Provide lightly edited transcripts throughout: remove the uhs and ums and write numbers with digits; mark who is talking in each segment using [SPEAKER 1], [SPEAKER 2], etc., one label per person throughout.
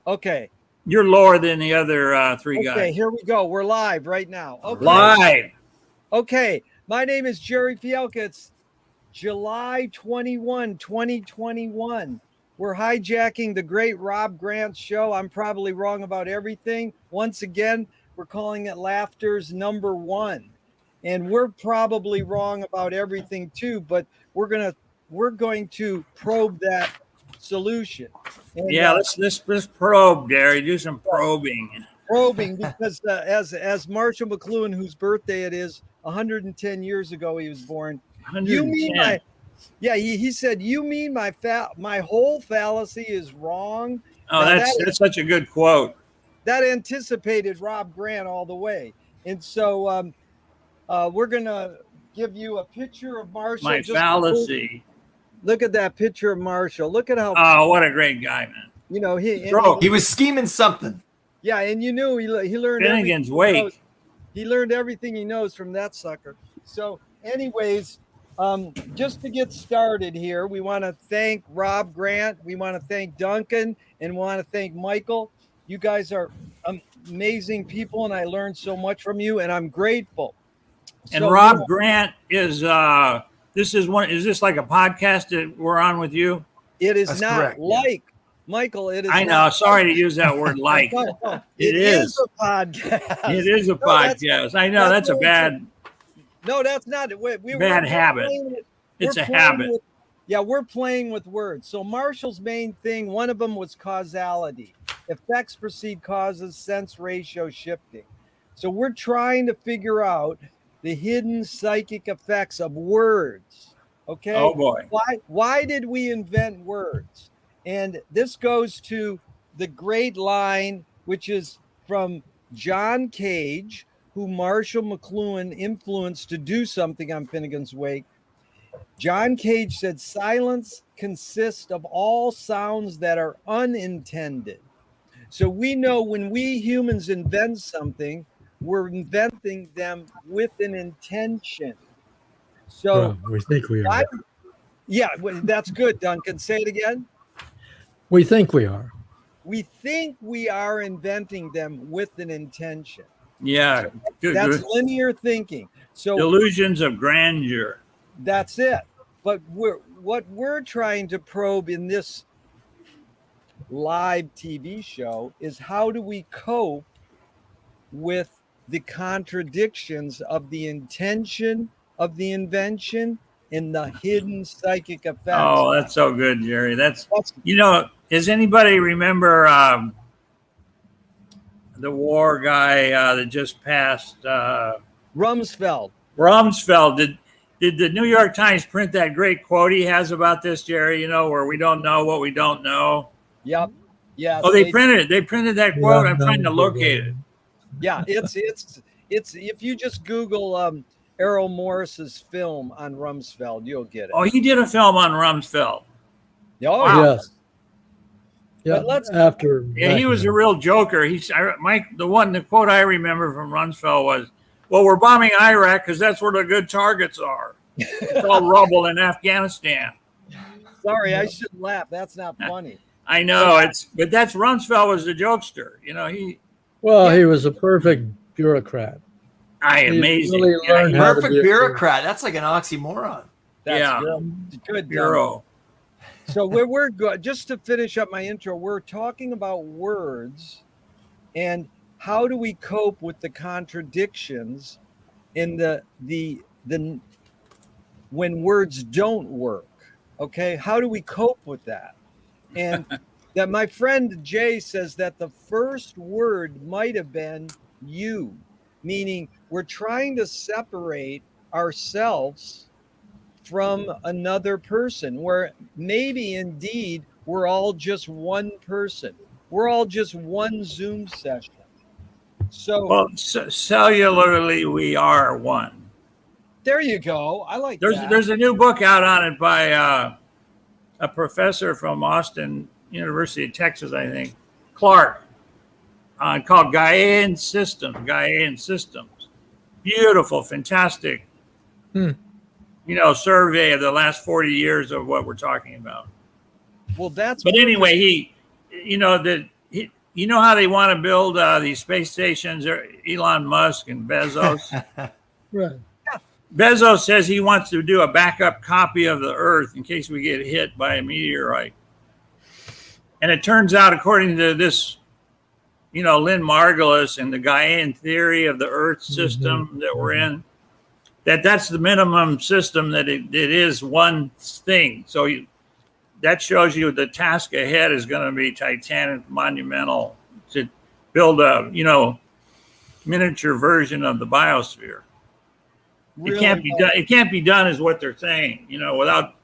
[SPEAKER 1] Okay.
[SPEAKER 2] You're lower than the other three guys.
[SPEAKER 1] Okay, here we go. We're live right now. Okay.
[SPEAKER 2] Live.
[SPEAKER 1] Okay. My name is Gerry Fialka. It's July 21, 2021. We're hijacking the great Rob Grant show. I'm probably wrong about everything. Once again, we're calling it Laughtears #1. And we're probably wrong about everything too, but we're going to probe that solution. And,
[SPEAKER 2] yeah, let's probe, Gerry. Do some probing.
[SPEAKER 1] Probing, because as Marshall McLuhan, whose birthday it is, 110 years ago he was born.
[SPEAKER 2] 110.
[SPEAKER 1] You mean he said, you mean my whole fallacy is wrong?
[SPEAKER 2] Oh, now that's such a good quote.
[SPEAKER 1] That anticipated Rob Grant all the way. And so we're gonna give you a picture of Marshall.
[SPEAKER 2] My fallacy.
[SPEAKER 1] Look at that picture of Marshall. Look at how.
[SPEAKER 2] Oh, what a great guy, man!
[SPEAKER 1] You know
[SPEAKER 3] he was scheming something.
[SPEAKER 1] Yeah, and you knew he learned.
[SPEAKER 2] Finnegan's Wake.
[SPEAKER 1] He learned everything he knows from that sucker. So, anyways, just to get started here, we want to thank Rob Grant. We want to thank Duncan, and we want to thank Michael. You guys are amazing people, and I learned so much from you, and I'm grateful.
[SPEAKER 2] And so, Rob Grant is is this like a podcast that we're on with you?
[SPEAKER 1] It is. That's not correct, like Michael. It is.
[SPEAKER 2] I know. Sorry to use that word like.
[SPEAKER 1] No. It is a podcast.
[SPEAKER 2] It is a podcast. I know that's a bad.
[SPEAKER 1] No, that's not.
[SPEAKER 2] Bad habit. It's a habit.
[SPEAKER 1] We're playing with words. So Marshall's main thing, one of them was causality. Effects precede causes, sense ratio shifting. So we're trying to figure out the hidden psychic effects of words. Okay.
[SPEAKER 2] Oh boy.
[SPEAKER 1] Why did we invent words? And this goes to the great line, which is from John Cage, who Marshall McLuhan influenced to do something on Finnegan's Wake. John Cage said, silence consists of all sounds that are unintended. So we know when we humans invent something, we're inventing them with an intention. So
[SPEAKER 4] we think we are.
[SPEAKER 1] That's good, Duncan. Say it again.
[SPEAKER 4] We think we are.
[SPEAKER 1] We think we are inventing them with an intention.
[SPEAKER 2] Yeah.
[SPEAKER 1] That's linear thinking. So
[SPEAKER 2] delusions of grandeur.
[SPEAKER 1] That's it. But what we're trying to probe in this live TV show is how do we cope with the contradictions of the intention of the invention and the hidden psychic effects.
[SPEAKER 2] Oh, that's so good, Gerry. That's does anybody remember the war guy that just passed?
[SPEAKER 1] Rumsfeld.
[SPEAKER 2] Did the New York Times print that great quote he has about this, Gerry? Where we don't know what we don't know.
[SPEAKER 1] Yep. Yeah.
[SPEAKER 2] Oh, they printed it. They printed that quote. I'm trying to locate it.
[SPEAKER 1] Yeah, it's if you just Google Errol Morris's film on Rumsfeld, you'll get it.
[SPEAKER 2] Oh, he did a film on Rumsfeld.
[SPEAKER 1] Oh,
[SPEAKER 4] wow. Yes.
[SPEAKER 1] Yeah,
[SPEAKER 2] he was a real joker. The quote I remember from Rumsfeld was, "Well, we're bombing Iraq because that's where the good targets are. It's all rubble in Afghanistan."
[SPEAKER 1] Sorry, I shouldn't laugh. That's not funny.
[SPEAKER 2] I know but that's Rumsfeld was the jokester. He
[SPEAKER 4] was a perfect bureaucrat.
[SPEAKER 2] Amazing.
[SPEAKER 4] Really
[SPEAKER 3] perfect bureaucrat. That's like an oxymoron.
[SPEAKER 1] That's good bureau. So we're good. Just to finish up my intro, we're talking about words and how do we cope with the contradictions in the when words don't work. Okay, how do we cope with that? And that my friend Jay says that the first word might have been you, meaning we're trying to separate ourselves from another person, where maybe indeed we're all just one person. We're all just one Zoom session. So
[SPEAKER 2] cellularly, we are one.
[SPEAKER 1] There you go. I like that.
[SPEAKER 2] There's a new book out on it by a professor from Austin University of Texas, I think, Clark, called Gaian Systems. Beautiful, fantastic, survey of the last 40 years of what we're talking about.
[SPEAKER 1] Well, that's.
[SPEAKER 2] But anyway, you know how they want to build these space stations? Elon Musk and Bezos.
[SPEAKER 4] Right.
[SPEAKER 2] Bezos says he wants to do a backup copy of the Earth in case we get hit by a meteorite. And it turns out, according to this, Lynn Margulis and the Gaian theory of the Earth system that we're in, that's the minimum system, that it is one thing. So that shows you the task ahead is going to be titanic, monumental, to build a, miniature version of the biosphere.
[SPEAKER 1] Really?
[SPEAKER 2] It can't be done is what they're saying, without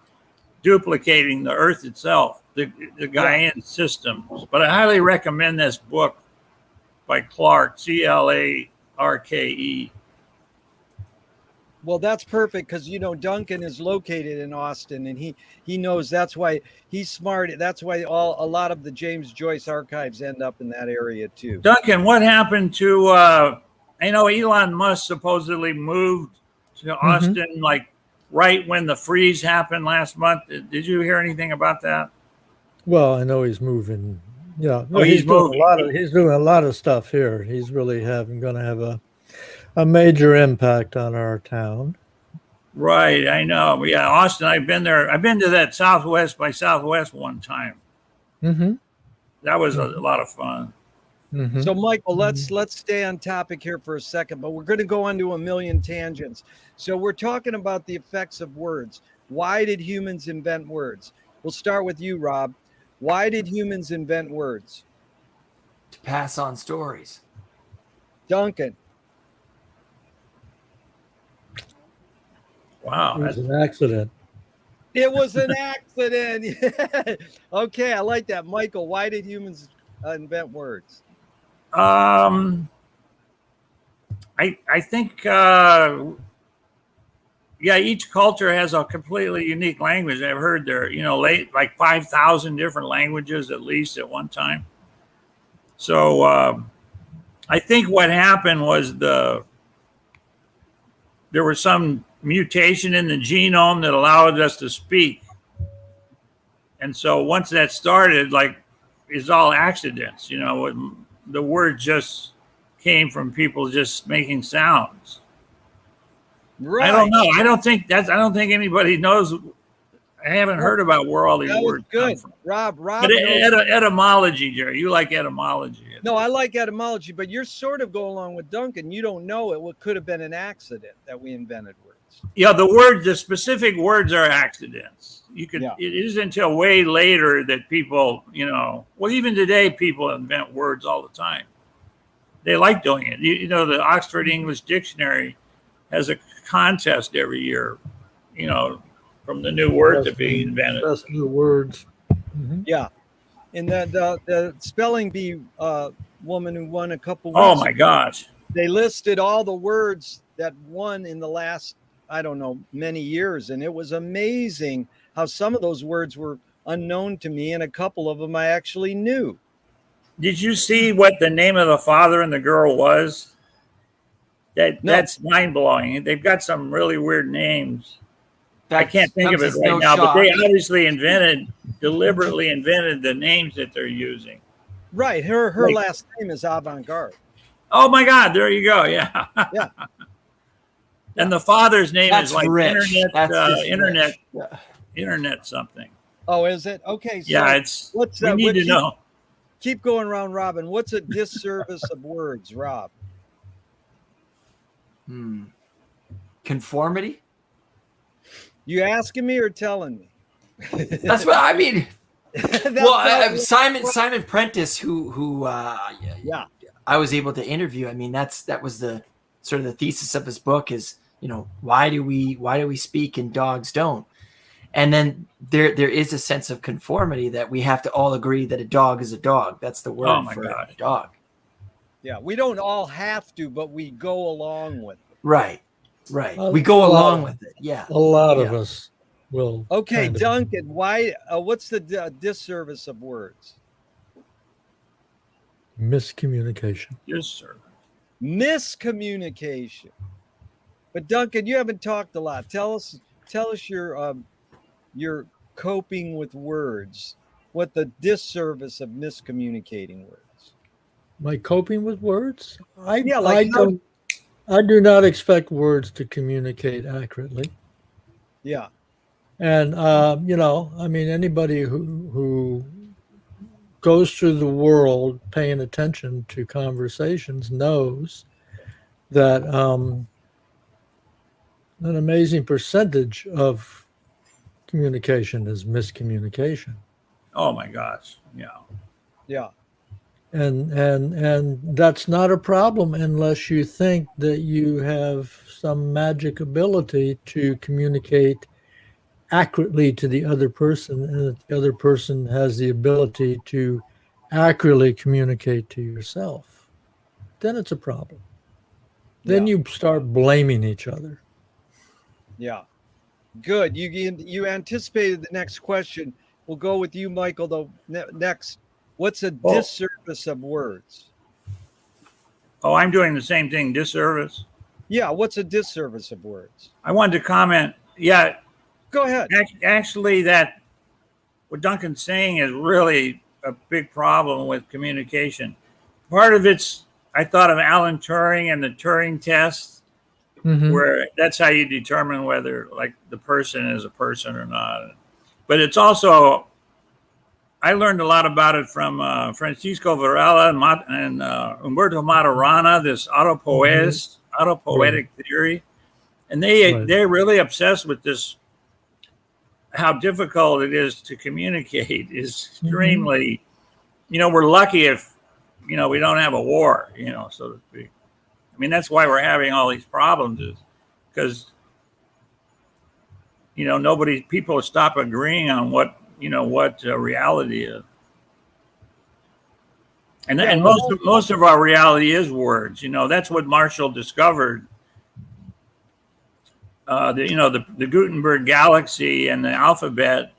[SPEAKER 2] duplicating the Earth itself, the Gaian systems. But I highly recommend this book by Clarke, Clarke.
[SPEAKER 1] Well, that's perfect because Duncan is located in Austin, and he knows. That's why he's smart. That's why a lot of the James Joyce archives end up in that area too.
[SPEAKER 2] Duncan, what happened to? I know Elon Musk supposedly moved to Austin, like right when the freeze happened last month. Did you hear anything about that?
[SPEAKER 4] Well, I know he's moving. Yeah,
[SPEAKER 2] Oh, he's moving.
[SPEAKER 4] He's doing a lot of stuff here. He's really going to have a major impact on our town.
[SPEAKER 2] Right, I know. Yeah, Austin. I've been there. I've been to that Southwest by Southwest one time.
[SPEAKER 4] Mm-hmm.
[SPEAKER 2] That was a lot of fun.
[SPEAKER 4] Mm-hmm.
[SPEAKER 1] So, Michael, let's stay on topic here for a second, but we're going to go on to a million tangents. So we're talking about the effects of words. Why did humans invent words? We'll start with you, Rob. Why did humans invent words?
[SPEAKER 3] To pass on stories.
[SPEAKER 1] Duncan.
[SPEAKER 2] Wow,
[SPEAKER 4] It was an accident.
[SPEAKER 1] It was an accident. Okay, I like that. Michael, why did humans invent words?
[SPEAKER 2] I think each culture has a completely unique language. I've heard there, like 5,000 different languages at least at one time. So I think what happened was there was some mutation in the genome that allowed us to speak. And so once that started, it's all accidents, the word just came from people just making sounds.
[SPEAKER 1] Right.
[SPEAKER 2] I don't know. I don't think anybody knows. I haven't heard about where all these words come from.
[SPEAKER 1] Rob.
[SPEAKER 2] But etymology, Gerry. You like etymology.
[SPEAKER 1] No, I like etymology, but you're sort of going along with Duncan. You don't know it could have been an accident that we invented words.
[SPEAKER 2] Yeah, the specific words are accidents. It isn't until way later that people, even today people invent words all the time. They like doing it. The Oxford English Dictionary has a contest every year, from the new word to be invented.
[SPEAKER 4] Best new words. Mm-hmm.
[SPEAKER 1] Yeah. And the spelling bee woman who won a couple weeks
[SPEAKER 2] Oh my gosh.
[SPEAKER 1] They listed all the words that won in the last, many years. And it was amazing how some of those words were unknown to me, and a couple of them I actually knew.
[SPEAKER 2] Did you see what the name of the father and the girl was? That's mind-blowing. They've got some really weird names. I can't think of it right now, but they obviously deliberately invented the names that they're using.
[SPEAKER 1] Right. Her last name is Avant-Garde.
[SPEAKER 2] Oh my God, there you go. Yeah.
[SPEAKER 1] Yeah.
[SPEAKER 2] And the father's name is like
[SPEAKER 3] rich.
[SPEAKER 2] Internet something.
[SPEAKER 1] Oh, is it? Okay. So
[SPEAKER 2] yeah, we need to know.
[SPEAKER 1] Keep going around, Robin. What's a disservice of words, Rob?
[SPEAKER 3] Conformity?
[SPEAKER 1] You asking me or telling me?
[SPEAKER 3] That's what I mean. Well, Simon Prentice, who I was able to interview. I mean, that was the sort of the thesis of his book is, why do we speak and dogs don't? And then there is a sense of conformity that we have to all agree that a dog is a dog. That's the word for a dog.
[SPEAKER 1] Yeah, we don't all have to, but we go along with it.
[SPEAKER 3] Right. We go along with it. Yeah.
[SPEAKER 4] A lot of us will.
[SPEAKER 1] Okay, Duncan, why? What's the disservice of words?
[SPEAKER 4] Miscommunication.
[SPEAKER 2] Yes, sir.
[SPEAKER 1] Miscommunication. But Duncan, you haven't talked a lot. Tell us your coping with words. What the disservice of miscommunicating words?
[SPEAKER 4] my coping with words?
[SPEAKER 1] Yeah, like
[SPEAKER 4] I do not expect words to communicate accurately.
[SPEAKER 1] Yeah.
[SPEAKER 4] And I mean, anybody who goes through the world paying attention to conversations knows that an amazing percentage of communication is miscommunication.
[SPEAKER 2] Oh my gosh. Yeah.
[SPEAKER 1] Yeah.
[SPEAKER 4] And that's not a problem unless you think that you have some magic ability to communicate accurately to the other person, and that the other person has the ability to accurately communicate to yourself. Then it's a problem. Then you start blaming each other.
[SPEAKER 1] Yeah. Good. You anticipated the next question. We'll go with you, Michael. Next, what's a disservice of words?
[SPEAKER 2] Oh, I'm doing the same thing. Disservice.
[SPEAKER 1] Yeah. What's a disservice of words?
[SPEAKER 2] I wanted to comment. Yeah.
[SPEAKER 1] Go ahead.
[SPEAKER 2] Actually, that what Duncan's saying is really a big problem with communication. Part of it's, I thought of Alan Turing and the Turing test, where that's how you determine whether like the person is a person or not. But it's also, I learned a lot about it from Francisco Varela and Umberto Maturana, this autopoetic theory. And they're really obsessed with this, how difficult it is to communicate is extremely, we're lucky if, we don't have a war, so to speak. I mean, that's why we're having all these problems is because, people stop agreeing on what reality is. And most of our reality is words, that's what Marshall discovered. The Gutenberg galaxy and the alphabet,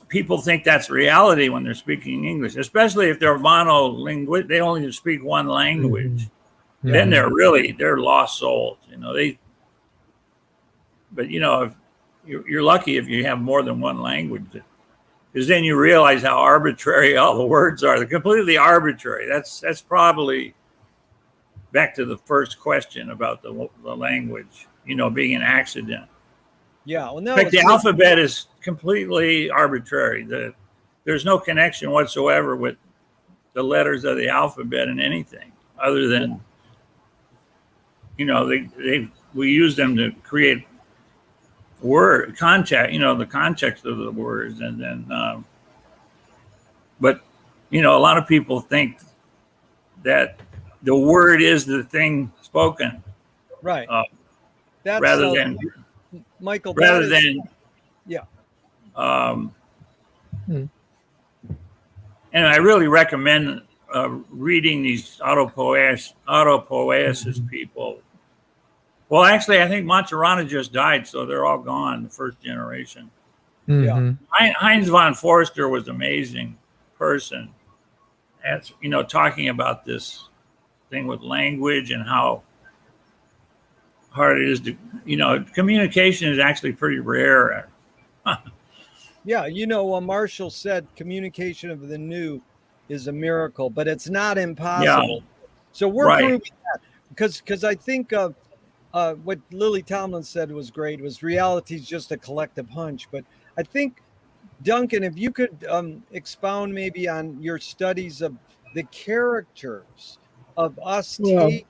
[SPEAKER 2] people think that's reality when they're speaking English, especially if they're monolingual. They only speak one language. Yeah. Then they're lost souls. But if you're lucky if you have more than one language, because then you realize how arbitrary all the words are. They're completely arbitrary. That's probably back to the first question about the language, being an accident.
[SPEAKER 1] Yeah. Well, no,
[SPEAKER 2] in fact, the alphabet is completely arbitrary. There's no connection whatsoever with the letters of the alphabet in anything other than, we use them to create word context, the context of the words. And then, but, a lot of people think that the word is the thing spoken.
[SPEAKER 1] Right.
[SPEAKER 2] That's rather than
[SPEAKER 1] Michael.
[SPEAKER 2] Rather than.
[SPEAKER 1] Yeah.
[SPEAKER 2] And I really recommend reading these autopoiesis people. Well, actually, I think Maturana just died, so they're all gone, the first generation. Yeah. Heinz von Forster was an amazing person. As talking about this thing with language and how hard it is to, communication is actually pretty rare.
[SPEAKER 1] Yeah, Marshall said communication of the new is a miracle, but it's not impossible. Yeah. So we're proving that because I think what Lily Tomlin said was great. Was reality is just a collective hunch, but I think Duncan, if you could expound maybe on your studies of the characters of us take,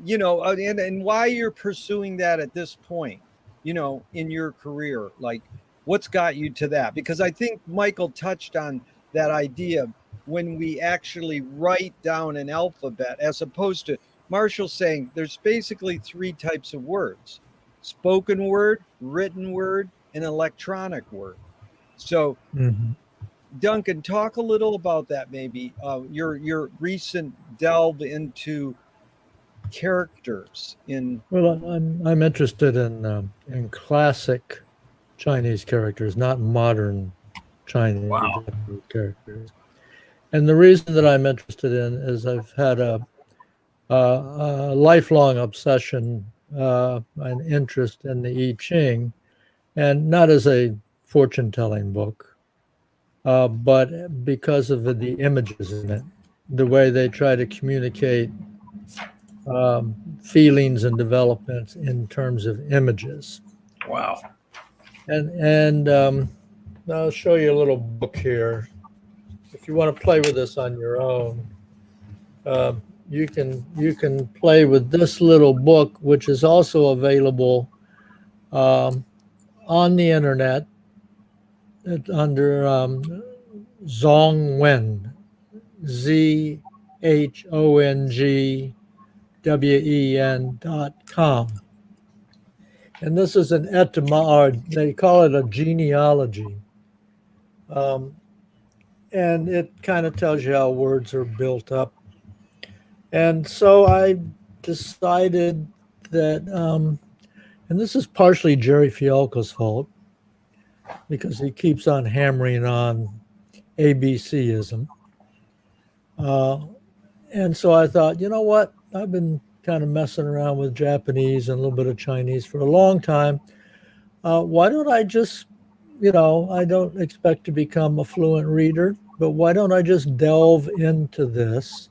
[SPEAKER 1] and why you're pursuing that at this point, in your career, like what's got you to that? Because I think Michael touched on that idea when we actually write down an alphabet, as opposed to Marshall saying there's basically 3 types of words: spoken word, written word, and electronic word. So Duncan, talk a little about that, maybe your recent delve into characters in.
[SPEAKER 4] Well, I'm interested in classic Chinese characters, not modern Chinese characters. And the reason that I'm interested in is I've had a lifelong obsession, an interest in the I Ching, and not as a fortune-telling book, but because of the images in it, the way they try to communicate feelings and developments in terms of images.
[SPEAKER 2] Wow.
[SPEAKER 4] And I'll show you a little book here. If you want to play with this on your own, you can play with this little book, which is also available on the internet under Zhongwen, ZhongWen.com. And this is an etymology, they call it a genealogy. And it kind of tells you how words are built up. And so I decided that, and this is partially Gerry Fialka's fault, because he keeps on hammering on ABCism. And so I thought, you know what? I've been kind of messing around with Japanese and a little bit of Chinese for a long time. Why don't I just, I don't expect to become a fluent reader, but why don't I just delve into this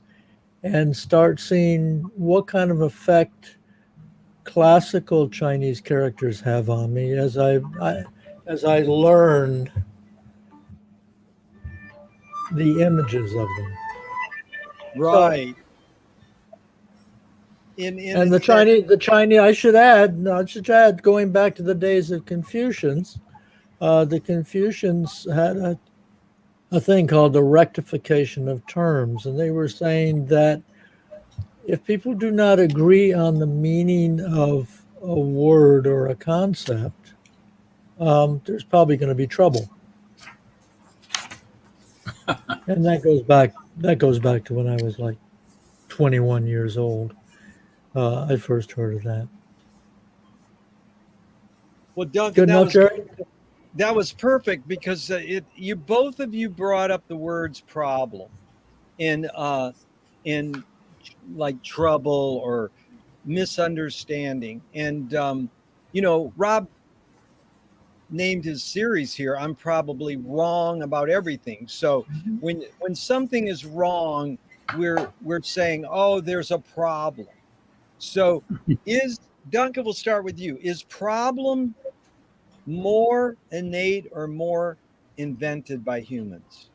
[SPEAKER 4] and start seeing what kind of effect classical Chinese characters have on me as I learn the images of them.
[SPEAKER 1] Right.
[SPEAKER 4] So, and the Chinese, I should add, going back to the days of Confucians, the Confucians had a thing called the rectification of terms, and they were saying that if people do not agree on the meaning of a word or a concept, there's probably going to be trouble. And that goes back to when I was like 21 years old. I first heard of that.
[SPEAKER 1] Well, Duncan,
[SPEAKER 4] good enough, Gerry?
[SPEAKER 1] That was perfect, because you both of you brought up the words problem in like trouble or misunderstanding. And Rob named his series here, I'm probably wrong about everything. So when something is wrong, we're saying, oh, there's a problem. So Duncan, we'll start with you. Is problem more innate or more invented by humans?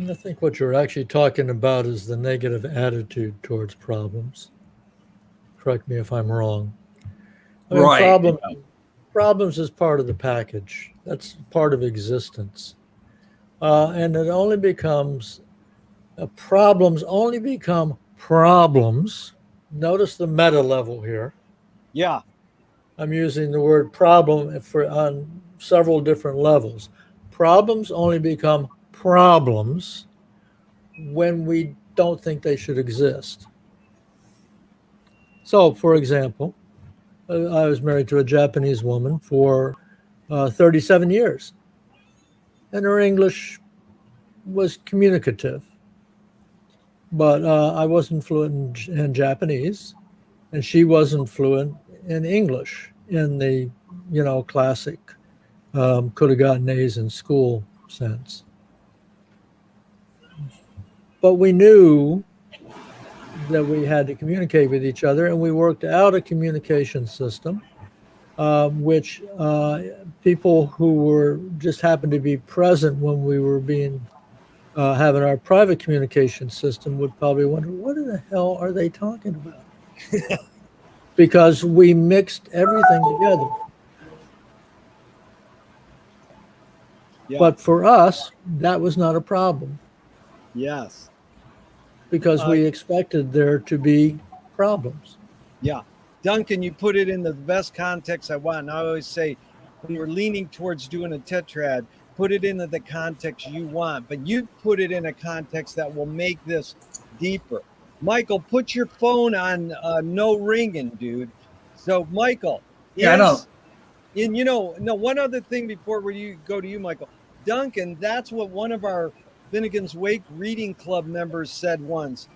[SPEAKER 4] I think what you're actually talking about is the negative attitude towards problems. Correct me if I'm wrong. I mean,
[SPEAKER 2] Right.
[SPEAKER 4] Problems is part of the package. That's part of existence. And it only becomes problems only become problems. Notice the meta level here.
[SPEAKER 1] Yeah.
[SPEAKER 4] I'm using the word problem on several different levels. Problems only become problems when we don't think they should exist. So, for example, I was married to a Japanese woman for 37 years, and her English was communicative. But I wasn't fluent in Japanese, and she wasn't fluent in English in the, classic could have gotten A's in school sense. But we knew that we had to communicate with each other, and we worked out a communication system, which people who were just happened to be present when we were having our private communication system would probably wonder, what in the hell are they talking about? Because we mixed everything together. Yeah. But for us, that was not a problem.
[SPEAKER 1] Yes.
[SPEAKER 4] Because we expected there to be problems.
[SPEAKER 1] Yeah. Duncan, you put it in the best context I want. And I always say, when you're leaning towards doing a tetrad, put it into the context you want, but you put it in a context that will make this deeper. Michael, put your phone on no ringing, dude. So, Michael.
[SPEAKER 2] Yeah, I know.
[SPEAKER 1] And one other thing before we go to you, Michael. Duncan, that's what one of our Finnegan's Wake Reading Club members said once.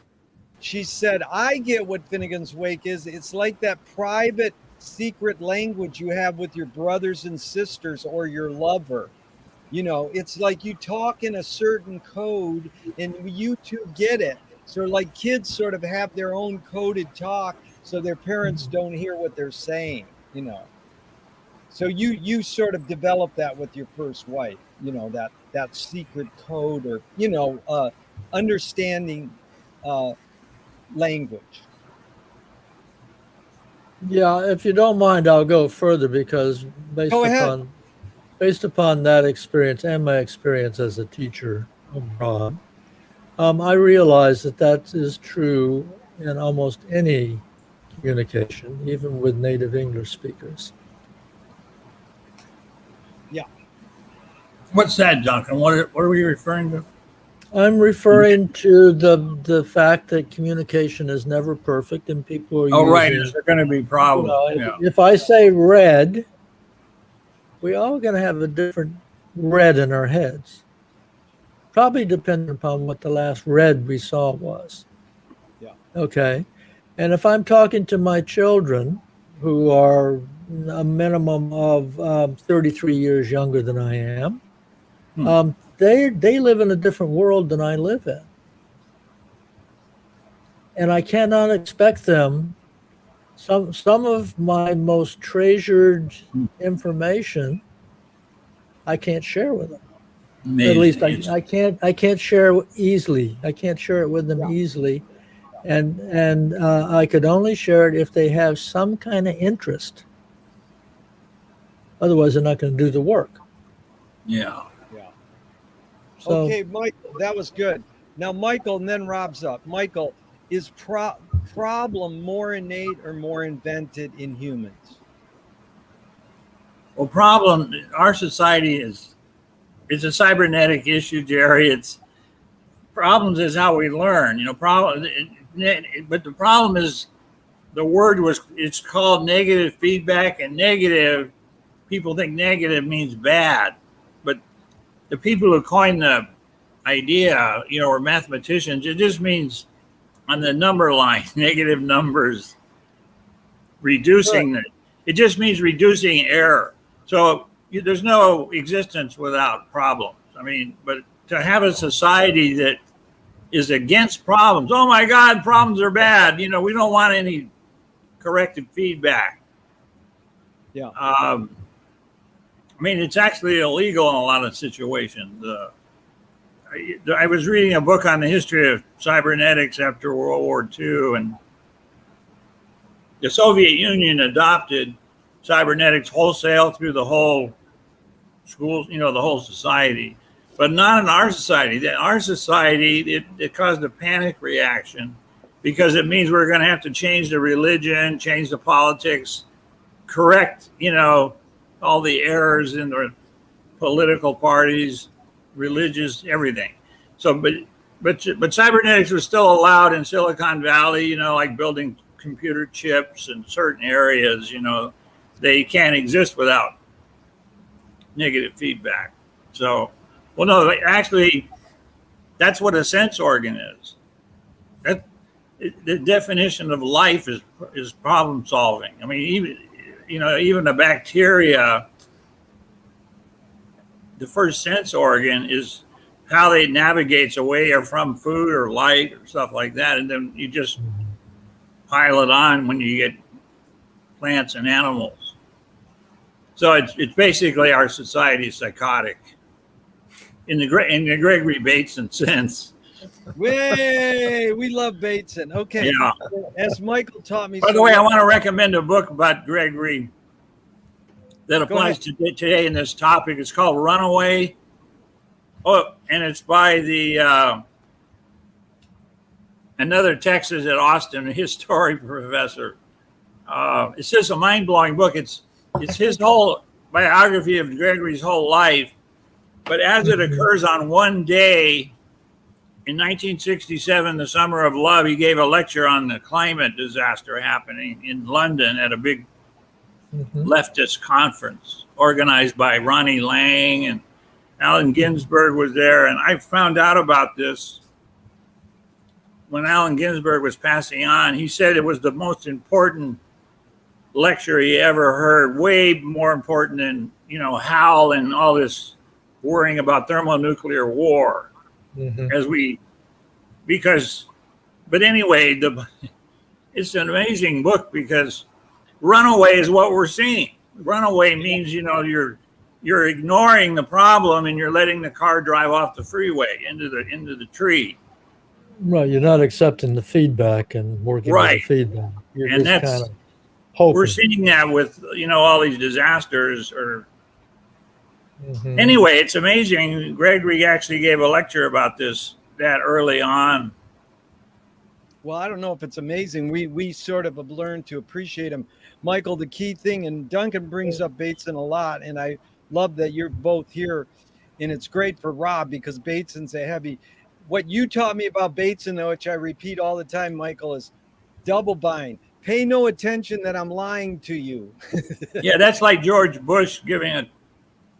[SPEAKER 1] She said, I get what Finnegan's Wake is. It's like that private secret language you have with your brothers and sisters or your lover. You know, it's like you talk in a certain code and you two get it. So like kids sort of have their own coded talk so their parents don't hear what they're saying, you know. So you sort of develop that with your first wife, you know, that secret code, or, you know, understanding language.
[SPEAKER 4] Yeah, if you don't mind, I'll go further, because
[SPEAKER 1] Go ahead.
[SPEAKER 4] based upon that experience and my experience as a teacher abroad, I realize that that is true in almost any communication, even with native English speakers.
[SPEAKER 1] Yeah.
[SPEAKER 2] What's that, Duncan? What are we referring to?
[SPEAKER 4] I'm referring to the fact that communication is never perfect, and people are
[SPEAKER 2] Oh, right.
[SPEAKER 4] using.
[SPEAKER 2] Is there going to be problems?
[SPEAKER 4] You know, if I say red, we all going to have a different red in our heads. Probably depending upon what the last red we saw was.
[SPEAKER 1] Yeah.
[SPEAKER 4] Okay. And if I'm talking to my children, who are a minimum of 33 years younger than I am, they live in a different world than I live in. And I cannot expect them, some of my most treasured information I can't share with them.
[SPEAKER 2] Amazing.
[SPEAKER 4] At least I can't share easily. I can't share it with them easily. And I could only share it if they have some kind of interest. Otherwise, they're not going to do the work.
[SPEAKER 2] Yeah.
[SPEAKER 1] Yeah.
[SPEAKER 4] So,
[SPEAKER 1] okay, Michael, that was good. Now, Michael, and then Rob's up. Michael, is problem more innate or more invented in humans?
[SPEAKER 2] Well, our society it's a cybernetic issue, Gerry. It's problems is how we learn, you know, but the problem is it's called negative feedback, and negative, people think negative means bad, but the people who coined the idea, you know, are mathematicians. It just means on the number line, negative numbers, reducing it just means reducing error. So there's no existence without problems. I mean, but to have a society that is against problems, oh my God, problems are bad. You know, we don't want any corrective feedback.
[SPEAKER 1] Yeah.
[SPEAKER 2] I mean, it's actually illegal in a lot of situations. I was reading a book on the history of cybernetics after World War II, and the Soviet Union adopted cybernetics wholesale through the whole schools, you know, the whole society, but not in our society. In our society, it caused a panic reaction because it means we're going to have to change the religion, change the politics, correct, you know, all the errors in the political parties, religious, everything. So, but cybernetics was still allowed in Silicon Valley, you know, like building computer chips in certain areas, you know, they can't exist without negative feedback. So, well, no, actually, that's what a sense organ is. The definition of life is problem solving. I mean, even a bacteria, the first sense organ is how they navigates away or from food or light or stuff like that, and then you just pile it on when you get plants and animals. So it's basically our society is psychotic in the Gregory Bateson sense.
[SPEAKER 1] Way, we love Bateson. Okay.
[SPEAKER 2] Yeah.
[SPEAKER 1] As Michael taught me.
[SPEAKER 2] By the way, I want to recommend a book about Gregory that applies to today in this topic. It's called Runaway. Oh, and it's by the another Texas at Austin history professor. It's just a mind-blowing book. It's his whole biography of Gregory's whole life, but as it occurs on one day in 1967, the Summer of Love, he gave a lecture on the climate disaster happening in London at a big leftist conference organized by Ronnie Lang, and Allen Ginsberg was there. And I found out about this when Allen Ginsberg was passing on. He said it was the most important lecture he ever heard, way more important than, Hal and all this worrying about thermonuclear war.
[SPEAKER 4] Mm-hmm.
[SPEAKER 2] But anyway, it's an amazing book because runaway is what we're seeing. Runaway means, you're ignoring the problem and you're letting the car drive off the freeway into the tree.
[SPEAKER 4] Right, you're not accepting the feedback and working with the feedback. You're
[SPEAKER 2] and
[SPEAKER 4] just kind of hoping.
[SPEAKER 2] We're seeing that with all these disasters. Anyway, it's amazing. Gregory actually gave a lecture about that early on.
[SPEAKER 1] Well, I don't know if it's amazing. We sort of have learned to appreciate him, Michael. The key thing, and Duncan brings up Bateson a lot, and I love that you're both here, and it's great for Rob because Bateson's a heavy. What you taught me about Bateson, which I repeat all the time, Michael, is double bind. Pay no attention that I'm lying to you.
[SPEAKER 2] Yeah, that's like George Bush giving a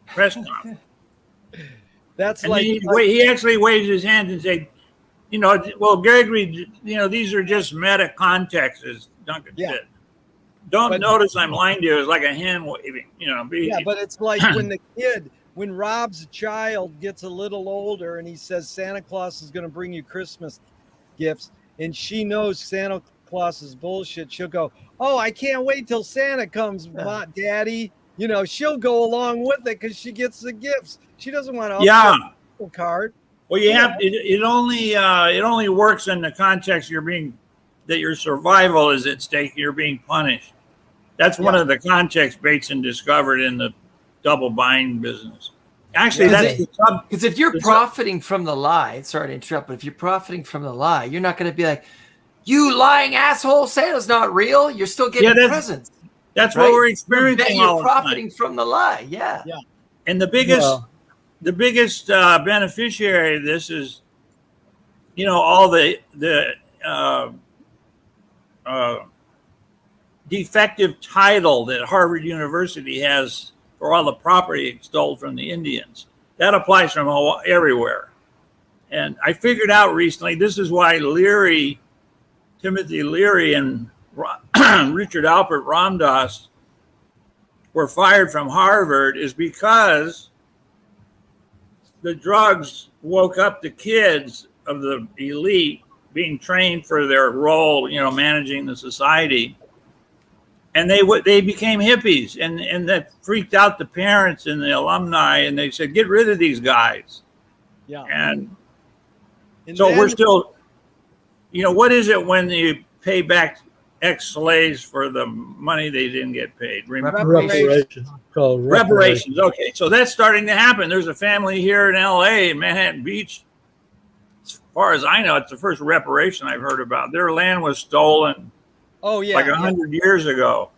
[SPEAKER 2] press conference.
[SPEAKER 1] That's
[SPEAKER 2] and he actually waves his hands and say, well, Gregory, these are just meta contexts, as Duncan said. Don't notice I'm lying to you. It's like a hand waving,
[SPEAKER 1] but it's like when Rob's child gets a little older and he says Santa Claus is going to bring you Christmas gifts, and she knows Santa Claus is bullshit, she'll go, "Oh, I can't wait till Santa comes, Daddy." She'll go along with it because she gets the gifts. She doesn't want to upset the card.
[SPEAKER 2] Well, you have it only works in the context that your survival is at stake. You're being punished. That's one of the contexts Bateson discovered in the double bind business. Actually,
[SPEAKER 3] because if you're profiting from the lie, sorry to interrupt, but if you're profiting from the lie, you're not going to be like, "You lying asshole, Santa's not real." You're still getting presents.
[SPEAKER 2] That's what we're experiencing.
[SPEAKER 3] You're profiting from the lie. Yeah.
[SPEAKER 2] And the biggest beneficiary of this is, all the defective title that Harvard University has for all the property extolled from the Indians. That applies from everywhere. And I figured out recently, this is why Timothy Leary and Richard Alpert Ramdas were fired from Harvard, is because the drugs woke up the kids of the elite being trained for their role, managing the society. And they became hippies, and that freaked out the parents and the alumni, and they said, "Get rid of these guys."
[SPEAKER 1] Yeah.
[SPEAKER 2] And so we're still, what is it when you pay back ex-slaves for the money they didn't get paid?
[SPEAKER 4] Reparations.
[SPEAKER 2] Reparations. Okay, so that's starting to happen. There's a family here in LA, in Manhattan Beach. As far as I know, it's the first reparation I've heard about. Their land was stolen.
[SPEAKER 1] Oh, yeah.
[SPEAKER 2] Like 100 years ago.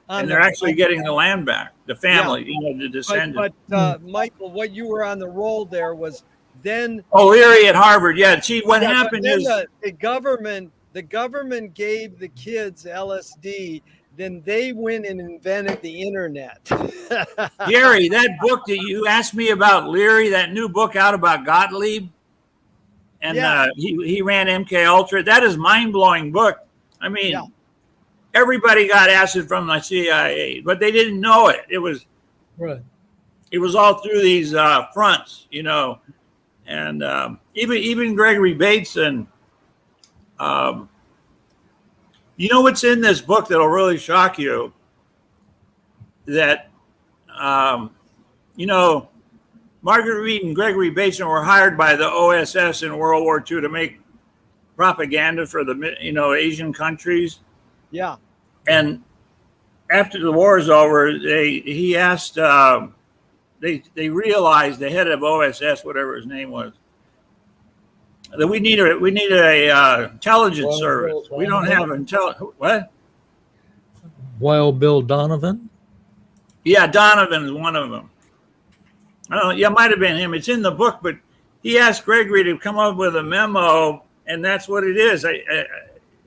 [SPEAKER 2] And they're actually getting the land back. The family, the descendants.
[SPEAKER 1] But Michael, what you were on the roll there was then.
[SPEAKER 2] Oh, Leary at Harvard. Yeah. See, what happened is
[SPEAKER 1] the government gave the kids LSD. Then they went and invented the internet.
[SPEAKER 2] Gerry, that book that you asked me about, Leary, that new book out about Gottlieb, and he ran MK Ultra. That is mind-blowing book. I mean, everybody got acid from the CIA, but they didn't know it. It was It was all through these fronts, and even Gregory Bateson. What's in this book that'll really shock you? That Margaret Reed and Gregory Bateson were hired by the OSS in World War II to make propaganda for the Asian countries.
[SPEAKER 1] Yeah.
[SPEAKER 2] And after the war is over, he asked they realized, the head of OSS, whatever his name was, that we need a intelligence service. We don't have what?
[SPEAKER 4] Wild Bill Donovan?
[SPEAKER 2] Yeah, Donovan is one of them. It might have been him. It's in the book, but he asked Gregory to come up with a memo, and that's what it is.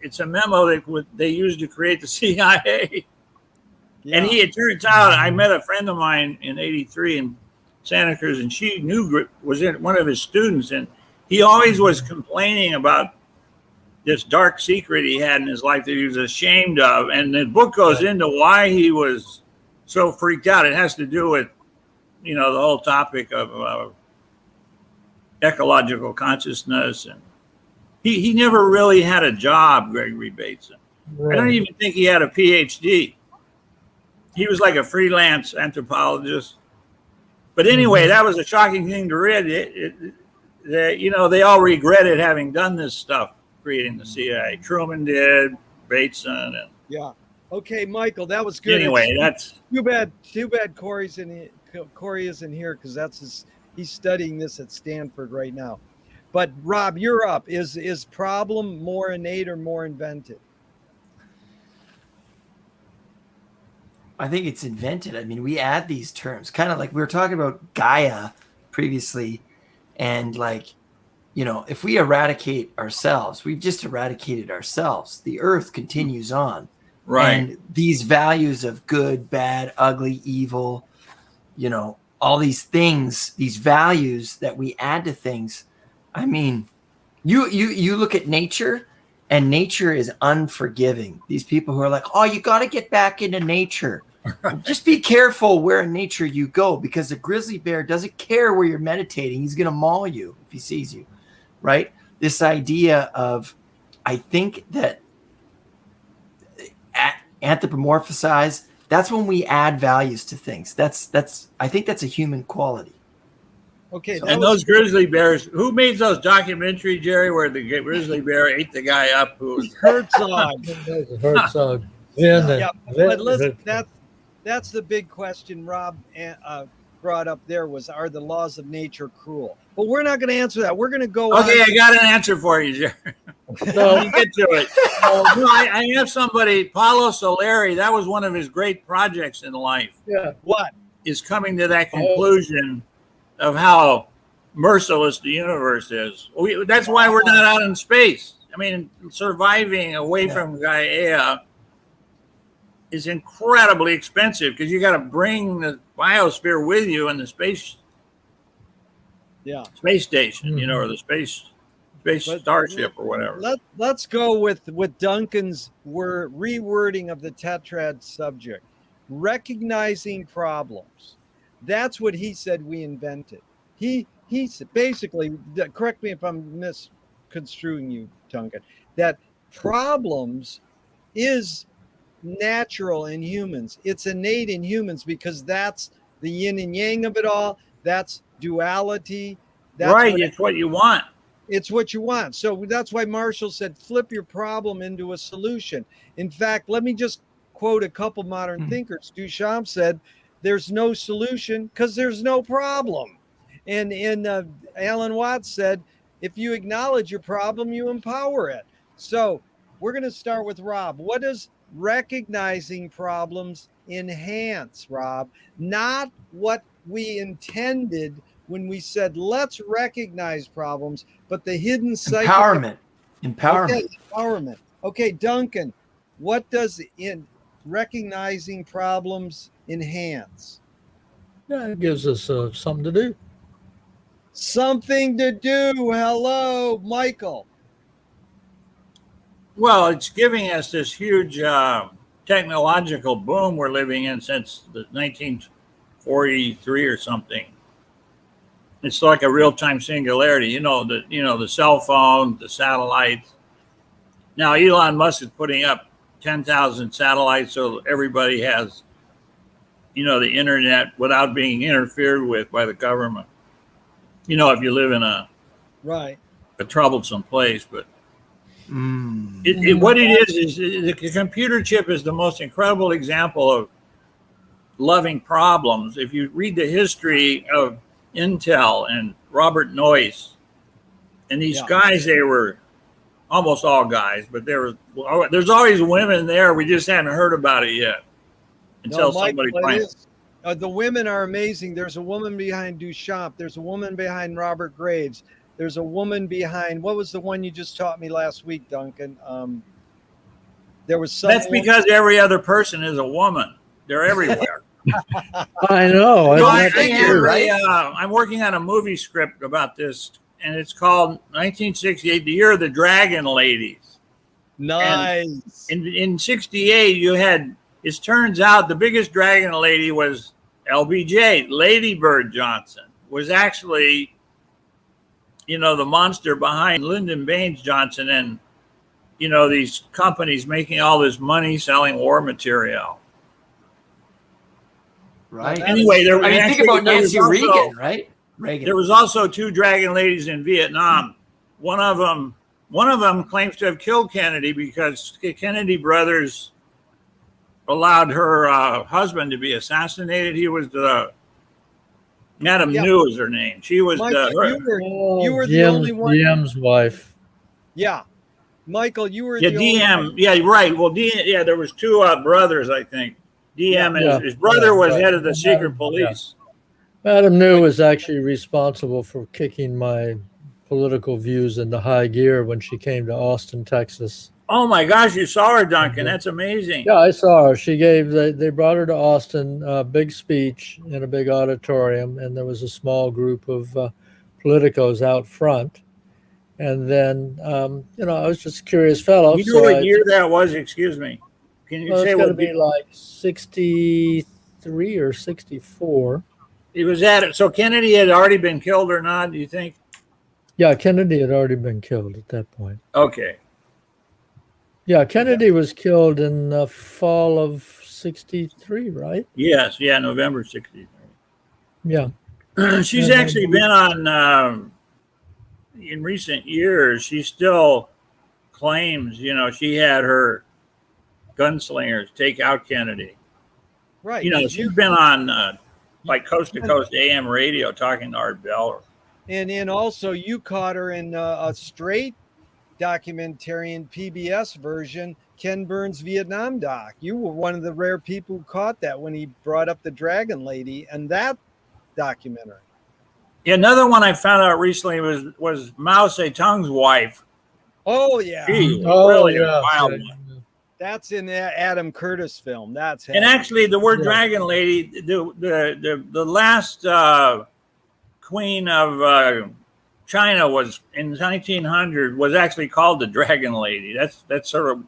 [SPEAKER 2] It's a memo that they used to create the CIA. Yeah. And it turns out, I met a friend of mine in '83 in Santa Cruz, and she was one of his students, and he always was complaining about this dark secret he had in his life that he was ashamed of. And the book goes into why he was so freaked out. It has to do with, the whole topic of ecological consciousness. And he never really had a job, Gregory Bateson. Right. I don't even think he had a PhD. He was like a freelance anthropologist. But anyway, that was a shocking thing to read. They all regretted having done this stuff, creating the CIA. Truman did, Bateson, and
[SPEAKER 1] yeah. Okay, Michael, that was good.
[SPEAKER 2] Anyway, that's
[SPEAKER 1] too bad. Corey isn't here because he's studying this at Stanford right now. But Rob, you're up. Is problem more innate or more invented?
[SPEAKER 3] I think it's invented. I mean, we add these terms, kind of like we were talking about Gaia previously, and if we eradicate ourselves, we've just eradicated ourselves. The earth continues on.
[SPEAKER 2] Right.
[SPEAKER 3] And these values of good, bad, ugly, evil, all these things, these values that we add to things. I mean, you look at nature, and nature is unforgiving. These people who are like, oh, you got to get back into nature. Just be careful where in nature you go, because a grizzly bear doesn't care where you're meditating. He's going to maul you if he sees you, right? This idea of, I think that anthropomorphize, that's when we add values to things. I think that's a human quality.
[SPEAKER 1] Okay.
[SPEAKER 2] And those grizzly bears, who made those documentaries, Gerry, where the grizzly bear ate the guy up? Who was
[SPEAKER 1] Herzog?
[SPEAKER 4] Herzog.
[SPEAKER 1] But listen, that's the big question Rob brought up there was, are the laws of nature cruel? But we're not going to answer that. We're going to go
[SPEAKER 2] Okay, I got an answer for you, Gerry.
[SPEAKER 4] No.
[SPEAKER 2] You get to it. I have somebody, Paulo Soleri, that was one of his great projects in life.
[SPEAKER 4] Yeah.
[SPEAKER 1] What?
[SPEAKER 2] Is coming to that conclusion of how merciless the universe is. That's why we're not out in space. I mean, surviving away from Gaia is incredibly expensive because you got to bring the biosphere with you in the space station, or the space starship or whatever.
[SPEAKER 1] Let's go with Duncan's rewording of the tetrad subject. Recognizing problems. That's what he said we invented. He basically, correct me if I'm misconstruing you, Duncan, that problems is natural in humans. It's innate in humans because that's the yin and yang of it all. That's duality. That's
[SPEAKER 2] right. It's what you want.
[SPEAKER 1] It's what you want. So that's why Marshall said, flip your problem into a solution. In fact, let me just quote a couple modern thinkers. Duchamp said, there's no solution because there's no problem. And Alan Watts said, if you acknowledge your problem, you empower it. So we're going to start with Rob. What does recognizing problems enhance, Rob? Not what we intended when we said, let's recognize problems, but the hidden
[SPEAKER 3] empowerment.
[SPEAKER 1] Okay, empowerment. Okay, Duncan, what does recognizing problems enhance?
[SPEAKER 4] Yeah, it gives us something to do.
[SPEAKER 1] Something to do. Hello, Michael.
[SPEAKER 2] Well, it's giving us this huge technological boom we're living in since the 1943 or something. It's like a real-time singularity. The cell phone, the satellites. Now Elon Musk is putting up 10,000 satellites so everybody has, the internet without being interfered with by the government. If you live in a troublesome place, but what it is the computer chip is the most incredible example of loving problems. If you read the history of Intel and Robert Noyce and these guys, they were almost all guys, but there's always women there. We just hadn't heard about it yet until somebody finds.
[SPEAKER 1] The women are amazing. There's a woman behind Duchamp. There's a woman behind Robert Graves. There's a woman behind, what was the one you just taught me last week, Duncan? There was some.
[SPEAKER 2] That's because every other person is a woman. They're everywhere.
[SPEAKER 4] I know.
[SPEAKER 2] I'm working on a movie script about this, and it's called 1968, The Year of the Dragon Ladies.
[SPEAKER 1] Nice.
[SPEAKER 2] In 68, you had, it turns out the biggest dragon lady was LBJ. Lady Bird Johnson was actually, the monster behind Lyndon Baines Johnson and, these companies making all this money selling war material.
[SPEAKER 3] Right.
[SPEAKER 2] Anyway,
[SPEAKER 3] think about Nancy Reagan, right? Reagan.
[SPEAKER 2] There was also 2 dragon ladies in Vietnam. One of them claims to have killed Kennedy because the Kennedy brothers allowed her husband to be assassinated. He was Madame New is her name. She was
[SPEAKER 1] Michael, you were the only one.
[SPEAKER 4] DM's wife.
[SPEAKER 1] Yeah. Michael, you were
[SPEAKER 2] the DM. Only one. Yeah, right. Well, there was 2 brothers, I think. DM and his brother was head of the secret police.
[SPEAKER 4] Madame New was actually responsible for kicking my political views into high gear when she came to Austin, Texas.
[SPEAKER 2] Oh my gosh, you saw her, Duncan. That's amazing.
[SPEAKER 4] Yeah, I saw her. They brought her to Austin, a big speech in a big auditorium, and there was a small group of politicos out front. And then, I was just a curious fellow.
[SPEAKER 2] You know what year that was? Excuse me. Can you say
[SPEAKER 4] what? It's got to be like 63 or 64.
[SPEAKER 2] He was at it. So Kennedy had already been killed or not, do you think?
[SPEAKER 4] Yeah, Kennedy had already been killed at that point.
[SPEAKER 2] Okay.
[SPEAKER 4] Yeah, Kennedy was killed in the fall of 63, right?
[SPEAKER 2] Yes, November 63.
[SPEAKER 4] Yeah.
[SPEAKER 2] She's actually been on, in recent years, she still claims, she had her gunslingers take out Kennedy.
[SPEAKER 1] Right.
[SPEAKER 2] She's been on like coast to coast AM radio talking to Art Bell.
[SPEAKER 1] And also you caught her in a straight documentarian PBS version, Ken Burns' Vietnam doc. You were one of the rare people who caught that when he brought up the Dragon Lady and that documentary.
[SPEAKER 2] Another one I found out recently was Mao Zedong's wife.
[SPEAKER 1] Oh yeah.
[SPEAKER 2] She really a wild one.
[SPEAKER 1] That's in the Adam Curtis film. That's
[SPEAKER 2] and actually the word Dragon Lady, the last queen of China was in 1900 was actually called the Dragon Lady. That's sort of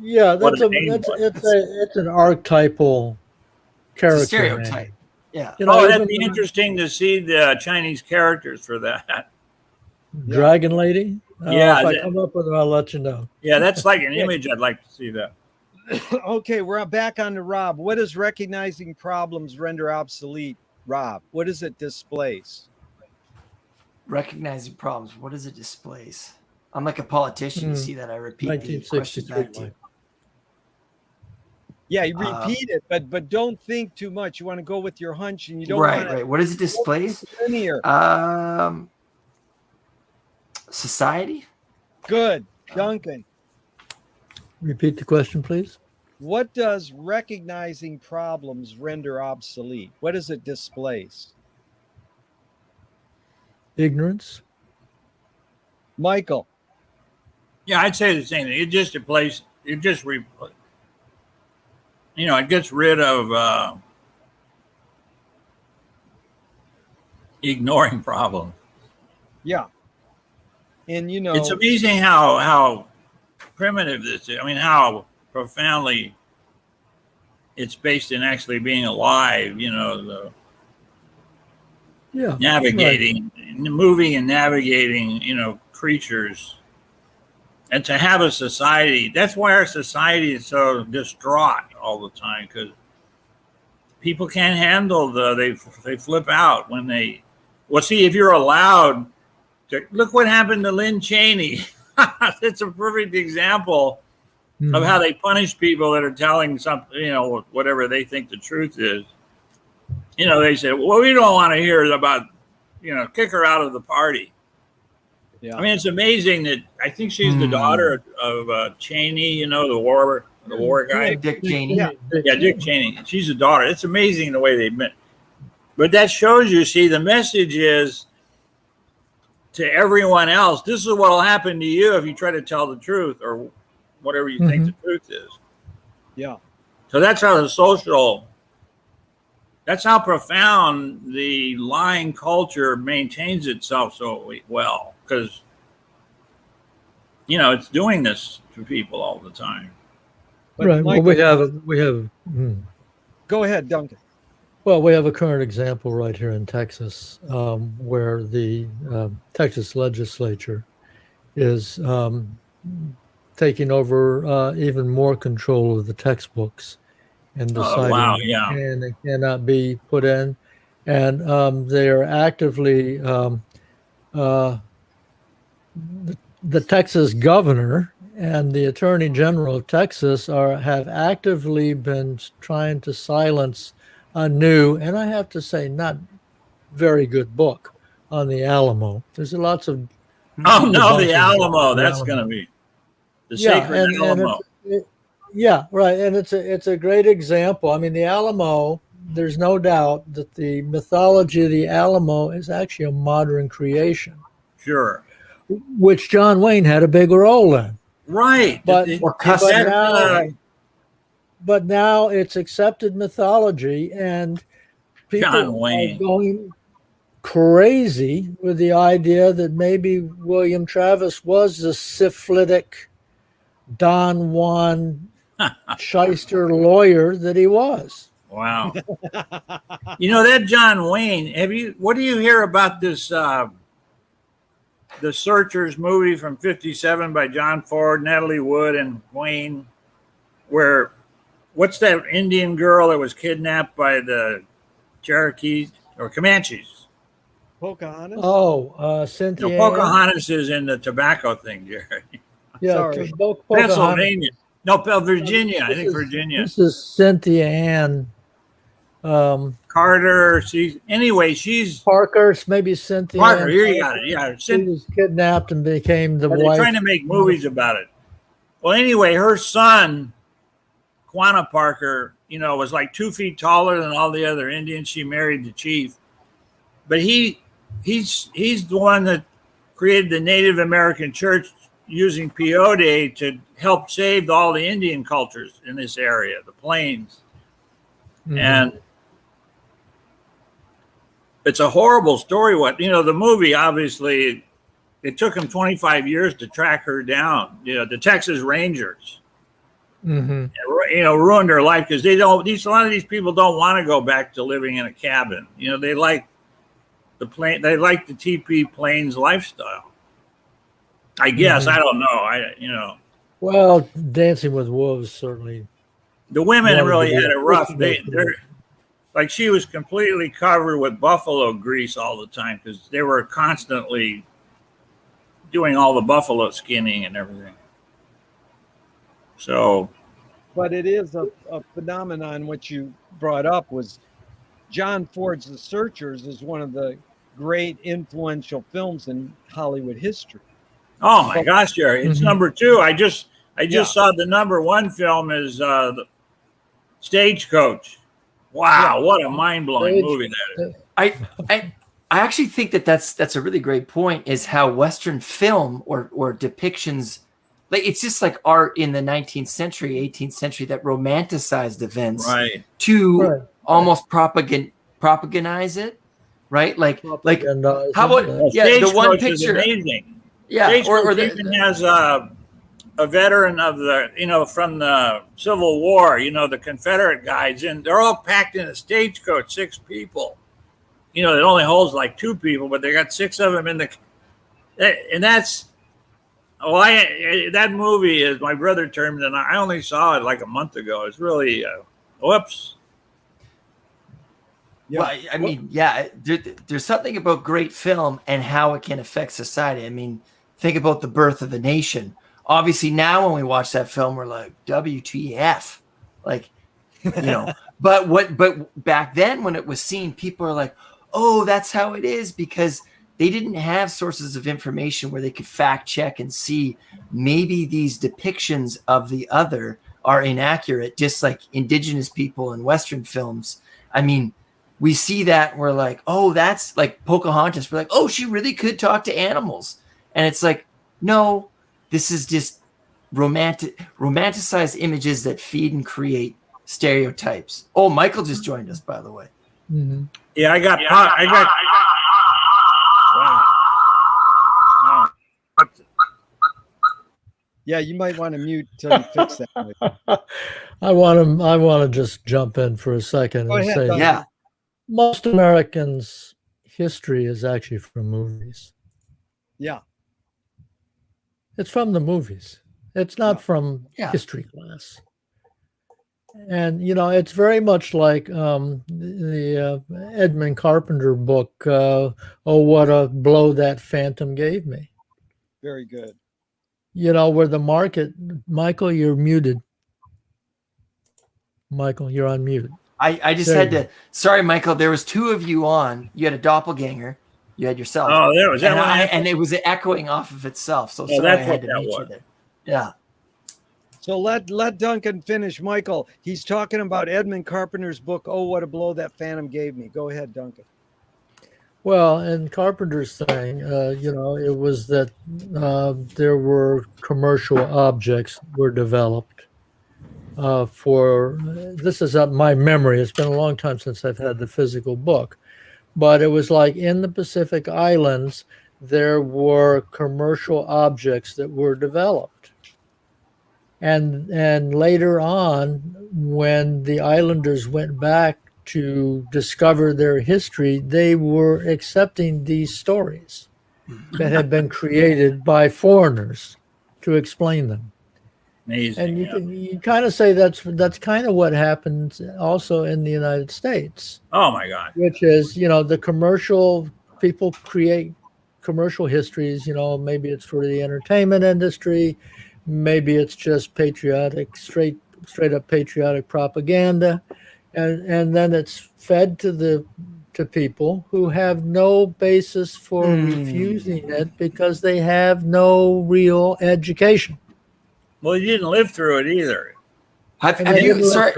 [SPEAKER 4] it's an archetypal character.
[SPEAKER 3] It's a stereotype. Yeah.
[SPEAKER 2] That'd be interesting to see the Chinese characters for that.
[SPEAKER 4] Dragon Lady?
[SPEAKER 2] Yeah.
[SPEAKER 4] If I come up with it, I'll let you know.
[SPEAKER 2] Yeah, that's like an image I'd like to see that.
[SPEAKER 1] Okay, we're back on to Rob. What does recognizing problems render obsolete, Rob? What does it displace?
[SPEAKER 3] Recognizing problems. What does it displace? I'm like a politician. You see that I repeat the question back to you.
[SPEAKER 1] Yeah, you repeat it, but don't think too much. You want to go with your hunch, and you don't want to.
[SPEAKER 3] Right. What does it displace?
[SPEAKER 1] Linear.
[SPEAKER 3] Society.
[SPEAKER 1] Good, Duncan.
[SPEAKER 4] Repeat the question, please.
[SPEAKER 1] What does recognizing problems render obsolete? What does it displace?
[SPEAKER 4] Ignorance.
[SPEAKER 1] Michael.
[SPEAKER 2] Yeah, I'd say the same thing. It just replaces. It just it gets rid of ignoring problems.
[SPEAKER 1] Yeah. And
[SPEAKER 2] it's amazing how primitive this is. I mean, how profoundly it's based in actually being alive, navigating, moving and navigating, creatures. And to have a society, that's why our society is so distraught all the time, because people can't handle they flip out when see, if you're allowed to, look what happened to Lynn Cheney. It's a perfect example of how they punish people that are telling something, whatever they think the truth is. They say, well, we don't want to hear about, kick her out of the party. Yeah. I mean, it's amazing that I think she's the daughter of Cheney, the war guy.
[SPEAKER 3] Dick Cheney.
[SPEAKER 2] Yeah, Dick Cheney. She's a daughter. It's amazing the way they met. But that shows you, see, the message is to everyone else, this is what will happen to you if you try to tell the truth or whatever you think the truth is.
[SPEAKER 1] Yeah.
[SPEAKER 2] So that's how that's how profound the lying culture maintains itself so well. Because it's doing this to people all the time.
[SPEAKER 1] But
[SPEAKER 4] right.
[SPEAKER 1] Michael,
[SPEAKER 4] Well, we have.
[SPEAKER 1] Go ahead, Duncan.
[SPEAKER 4] Well, we have a current example right here in Texas, where the Texas legislature is taking over even more control of the textbooks and deciding
[SPEAKER 2] wow,
[SPEAKER 4] what
[SPEAKER 2] yeah.
[SPEAKER 4] can and cannot be put in. And they are actively, the Texas governor and the attorney general of Texas have actively been trying to silence a new, and I have to say, not very good book on the Alamo. There's lots of
[SPEAKER 2] Oh no, the
[SPEAKER 4] debunking
[SPEAKER 2] Alamo.
[SPEAKER 4] of the
[SPEAKER 2] That's
[SPEAKER 4] Alamo.
[SPEAKER 2] going to be the
[SPEAKER 4] Yeah,
[SPEAKER 2] sacred Alamo.
[SPEAKER 4] yeah, right, and it's a great example. I mean, the Alamo. There's no doubt that the mythology of the Alamo is actually a modern creation,
[SPEAKER 2] Sure.
[SPEAKER 4] which John Wayne had a big role in.
[SPEAKER 2] Right.
[SPEAKER 4] But
[SPEAKER 3] Or
[SPEAKER 4] but now it's accepted mythology, and people
[SPEAKER 2] John
[SPEAKER 4] are
[SPEAKER 2] Wayne.
[SPEAKER 4] going crazy with the idea that maybe William Travis was the syphilitic Don Juan shyster lawyer that he was.
[SPEAKER 2] Wow. That John Wayne, what do you hear about this, The Searchers movie from 57 by John Ford, Natalie Wood, and Wayne, where, what's that Indian girl that was kidnapped by the Cherokees or Comanches?
[SPEAKER 1] Pocahontas.
[SPEAKER 4] Oh, Cynthia.
[SPEAKER 2] No, Pocahontas is in the tobacco thing, Gerry.
[SPEAKER 4] Yeah,
[SPEAKER 1] Sorry.
[SPEAKER 2] Pennsylvania. No, Virginia. I think Virginia.
[SPEAKER 4] This is Cynthia Ann
[SPEAKER 2] Carter. She's
[SPEAKER 4] Parker. Maybe Cynthia
[SPEAKER 2] Parker.
[SPEAKER 4] Ann
[SPEAKER 2] Here you got it. Yeah,
[SPEAKER 4] she was kidnapped and became the
[SPEAKER 2] they're
[SPEAKER 4] wife.
[SPEAKER 2] trying to make movies about it. Well, anyway, her son, Quanah Parker, was like 2 feet taller than all the other Indians. She married the chief, but he's the one that created the Native American church using peyote to help save all the Indian cultures in this area, the plains. Mm-hmm. And it's a horrible story. The movie, obviously, it took them 25 years to track her down. The Texas Rangers, ruined her life because a lot of these people don't want to go back to living in a cabin. They like the TP Plains lifestyle. I guess I don't know.
[SPEAKER 4] Well, Dancing with Wolves certainly.
[SPEAKER 2] The women really had it rough. They're like, she was completely covered with buffalo grease all the time because they were constantly doing all the buffalo skinning and everything. So,
[SPEAKER 1] but it is a phenomenon. What you brought up was John Ford's The Searchers is one of the great influential films in Hollywood history.
[SPEAKER 2] Oh my gosh, Gerry! It's number 2. I just saw the number 1 film is the Stagecoach. Wow, what a mind-blowing movie that is!
[SPEAKER 3] I actually think that's a really great point. Is how Western film or depictions, like, it's just like art in the 19th century, 18th century that romanticized events to almost propagandize it, right? Like how about the one picture?
[SPEAKER 2] Amazing.
[SPEAKER 3] Yeah,
[SPEAKER 2] or even has a veteran of the from the Civil War, the Confederate guys, and they're all packed in a stagecoach, 6 people. It only holds like 2 people, but they got 6 of them in the, and that's that movie is, my brother termed it, and I only saw it like a month ago. It's really whoops.
[SPEAKER 3] Yeah. Well, I mean, there's something about great film and how it can affect society. I mean, think about The Birth of a Nation. Obviously, now when we watch that film, we're like, WTF? Like, but back then when it was seen, people are like, oh, that's how it is, because they didn't have sources of information where they could fact check and see maybe these depictions of the other are inaccurate, just like indigenous people in Western films. I mean, we see that and we're like, oh, that's like Pocahontas. We're like, oh, she really could talk to animals. And it's like, no, this is just romanticized images that feed and create stereotypes. Oh, Michael just joined us, by the way.
[SPEAKER 4] Mm-hmm.
[SPEAKER 2] Yeah, I got. Wow.
[SPEAKER 1] Yeah, you might want to mute till you fix that.
[SPEAKER 4] I want to just jump in for a second and say,
[SPEAKER 3] yeah,
[SPEAKER 4] most Americans' history is actually from movies.
[SPEAKER 1] Yeah.
[SPEAKER 4] It's from the movies. It's not from history class. And, it's very much like the Edmund Carpenter book, Oh, What a Blow That Phantom Gave Me.
[SPEAKER 1] Very good.
[SPEAKER 4] Where the market, Michael, you're muted. Michael, you're on mute.
[SPEAKER 3] I just had to, sorry, Michael, there was two of you on. You had a doppelganger. You had yourself.
[SPEAKER 2] Oh, there was that
[SPEAKER 3] and it was echoing off of itself. So sorry, I had to mute you there. Yeah.
[SPEAKER 1] So let Duncan finish. Michael, he's talking about Edmund Carpenter's book, Oh, What a Blow That Phantom Gave Me. Go ahead, Duncan.
[SPEAKER 4] Well, and Carpenter's thing, it was that there were commercial objects were developed this is my memory. It's been a long time since I've had the physical book, but it was like in the Pacific Islands, there were commercial objects that were developed. And later on, when the islanders went back to discover their history, they were accepting these stories that had been created by foreigners to explain them.
[SPEAKER 2] Amazing.
[SPEAKER 4] And you kind of say that's kind of what happens also in the United States.
[SPEAKER 2] Oh my God!
[SPEAKER 4] Which is, the commercial people create commercial histories. Maybe it's for the entertainment industry. Maybe it's just patriotic, straight up patriotic propaganda, and then it's fed to people who have no basis for refusing it because they have no real education.
[SPEAKER 2] Well, you didn't live through it either.
[SPEAKER 3] Have you, sorry,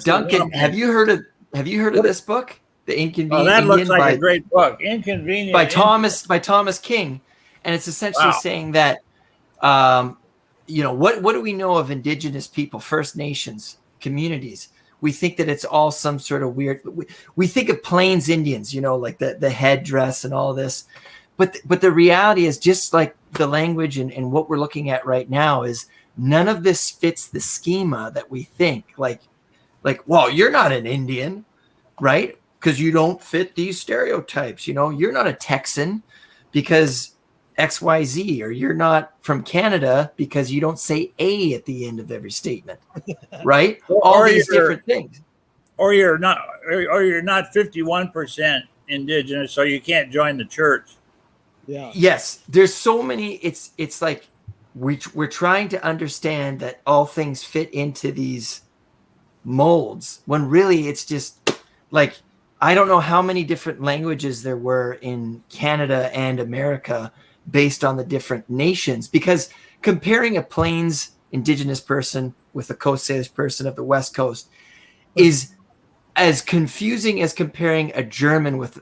[SPEAKER 3] Duncan? Have you heard of this book, The Inconvenient
[SPEAKER 2] Indian? That looks like
[SPEAKER 3] a
[SPEAKER 2] great book, Inconvenient
[SPEAKER 3] by Thomas King, and it's essentially saying that. What do we know of indigenous people, First Nations communities? We think that it's all some sort of weird. We think of Plains Indians, like the headdress and all this, but the reality is, just like the language and what we're looking at right now, is none of this fits the schema that we think. Like, well, you're not an Indian, right? Because you don't fit these stereotypes. You're not a Texan because XYZ, or you're not from Canada because you don't say A at the end of every statement, right? All these different things.
[SPEAKER 2] Or you're not 51% indigenous, so you can't join the church.
[SPEAKER 1] Yeah.
[SPEAKER 3] Yes, there's so many. It's like we're trying to understand that all things fit into these molds, when really it's just like, I don't know how many different languages there were in Canada and America based on the different nations, because comparing a Plains indigenous person with a Coast Salish person of the West Coast is as confusing as comparing a German with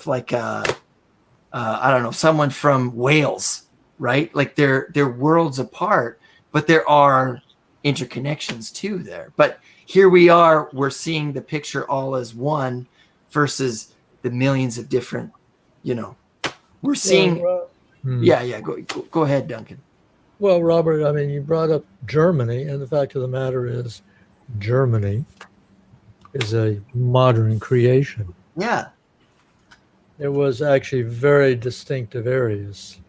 [SPEAKER 3] like I don't know, someone from Wales, right? Like they're worlds apart, but there are interconnections too there. But here we are, we're seeing the picture all as one versus the millions of different, we're seeing. Go ahead, Duncan.
[SPEAKER 4] Well, Robert, I mean, you brought up Germany, and the fact of the matter is Germany is a modern creation.
[SPEAKER 3] Yeah.
[SPEAKER 4] It was actually very distinctive areas.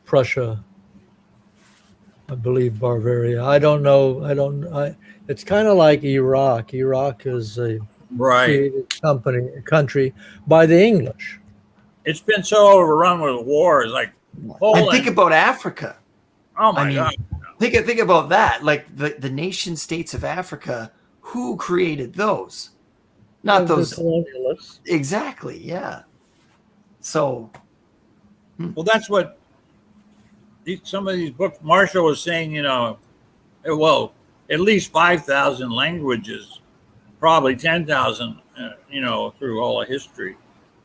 [SPEAKER 4] Prussia, I believe Bavaria. I don't know. It's kind of like Iraq. Iraq is a created country by the English.
[SPEAKER 2] It's been so overrun with wars, like Poland.
[SPEAKER 3] And think about Africa.
[SPEAKER 2] Oh my God!
[SPEAKER 3] Think about that. Like the nation states of Africa. Who created those? Not those
[SPEAKER 4] colonialists.
[SPEAKER 3] Exactly. Yeah. So.
[SPEAKER 2] Well, that's what some of these books. Marshall was saying. Well, at least 5,000 languages, probably 10,000. Through all of history,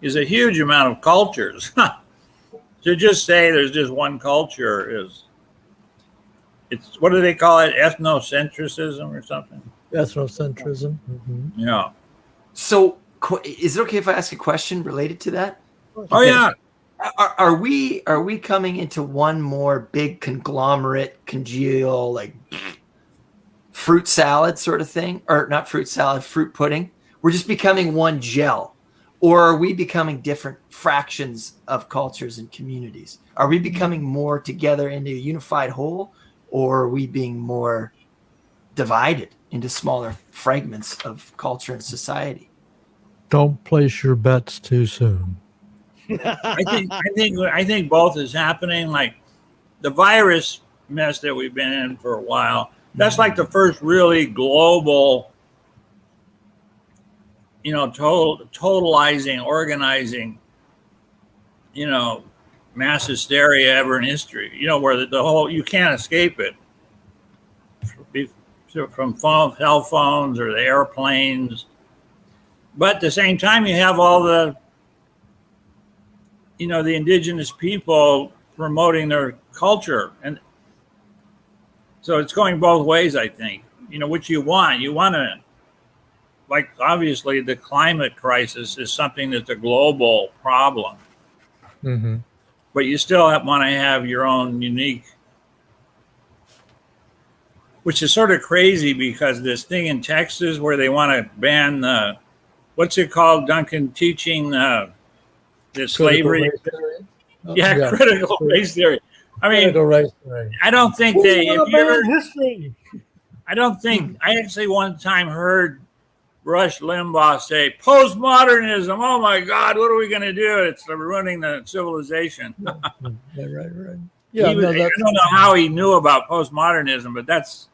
[SPEAKER 2] is a huge amount of cultures. To just say there's just one culture it's what do they call it? Ethnocentrism or something?
[SPEAKER 4] Ethnocentrism. Mm-hmm.
[SPEAKER 2] Yeah.
[SPEAKER 3] So is it okay if I ask a question related to that?
[SPEAKER 2] Oh, yeah.
[SPEAKER 3] Are we coming into one more big conglomerate, congeal, like fruit salad sort of thing? Or not fruit salad, fruit pudding? We're just becoming one gel. Or are we becoming different fractions of cultures and communities? Are we becoming more together into a unified whole? Or are we being more divided into smaller fragments of culture and society?
[SPEAKER 4] Don't place your bets too soon.
[SPEAKER 2] I think both is happening. Like the virus mess that we've been in for a while. That's like the first really global, totalizing, organizing, mass hysteria ever in history. Where the whole, you can't escape it. From cell phones or the airplanes. But at the same time, you have all the indigenous people promoting their culture. And so it's going both ways, I think. Which you want. You want to, like, obviously the climate crisis is something that's a global problem.
[SPEAKER 4] Mm-hmm.
[SPEAKER 2] But you still want to have your own unique, which is sort of crazy because this thing in Texas where they want to ban what's it called, Duncan, teaching the slavery? Yeah, critical race theory. I mean, I don't think history. I don't think, I actually one time heard Rush Limbaugh say, postmodernism, oh my God, what are we going to do? It's ruining the civilization.
[SPEAKER 4] Right. Yeah,
[SPEAKER 2] I don't know how he knew about postmodernism, but that's...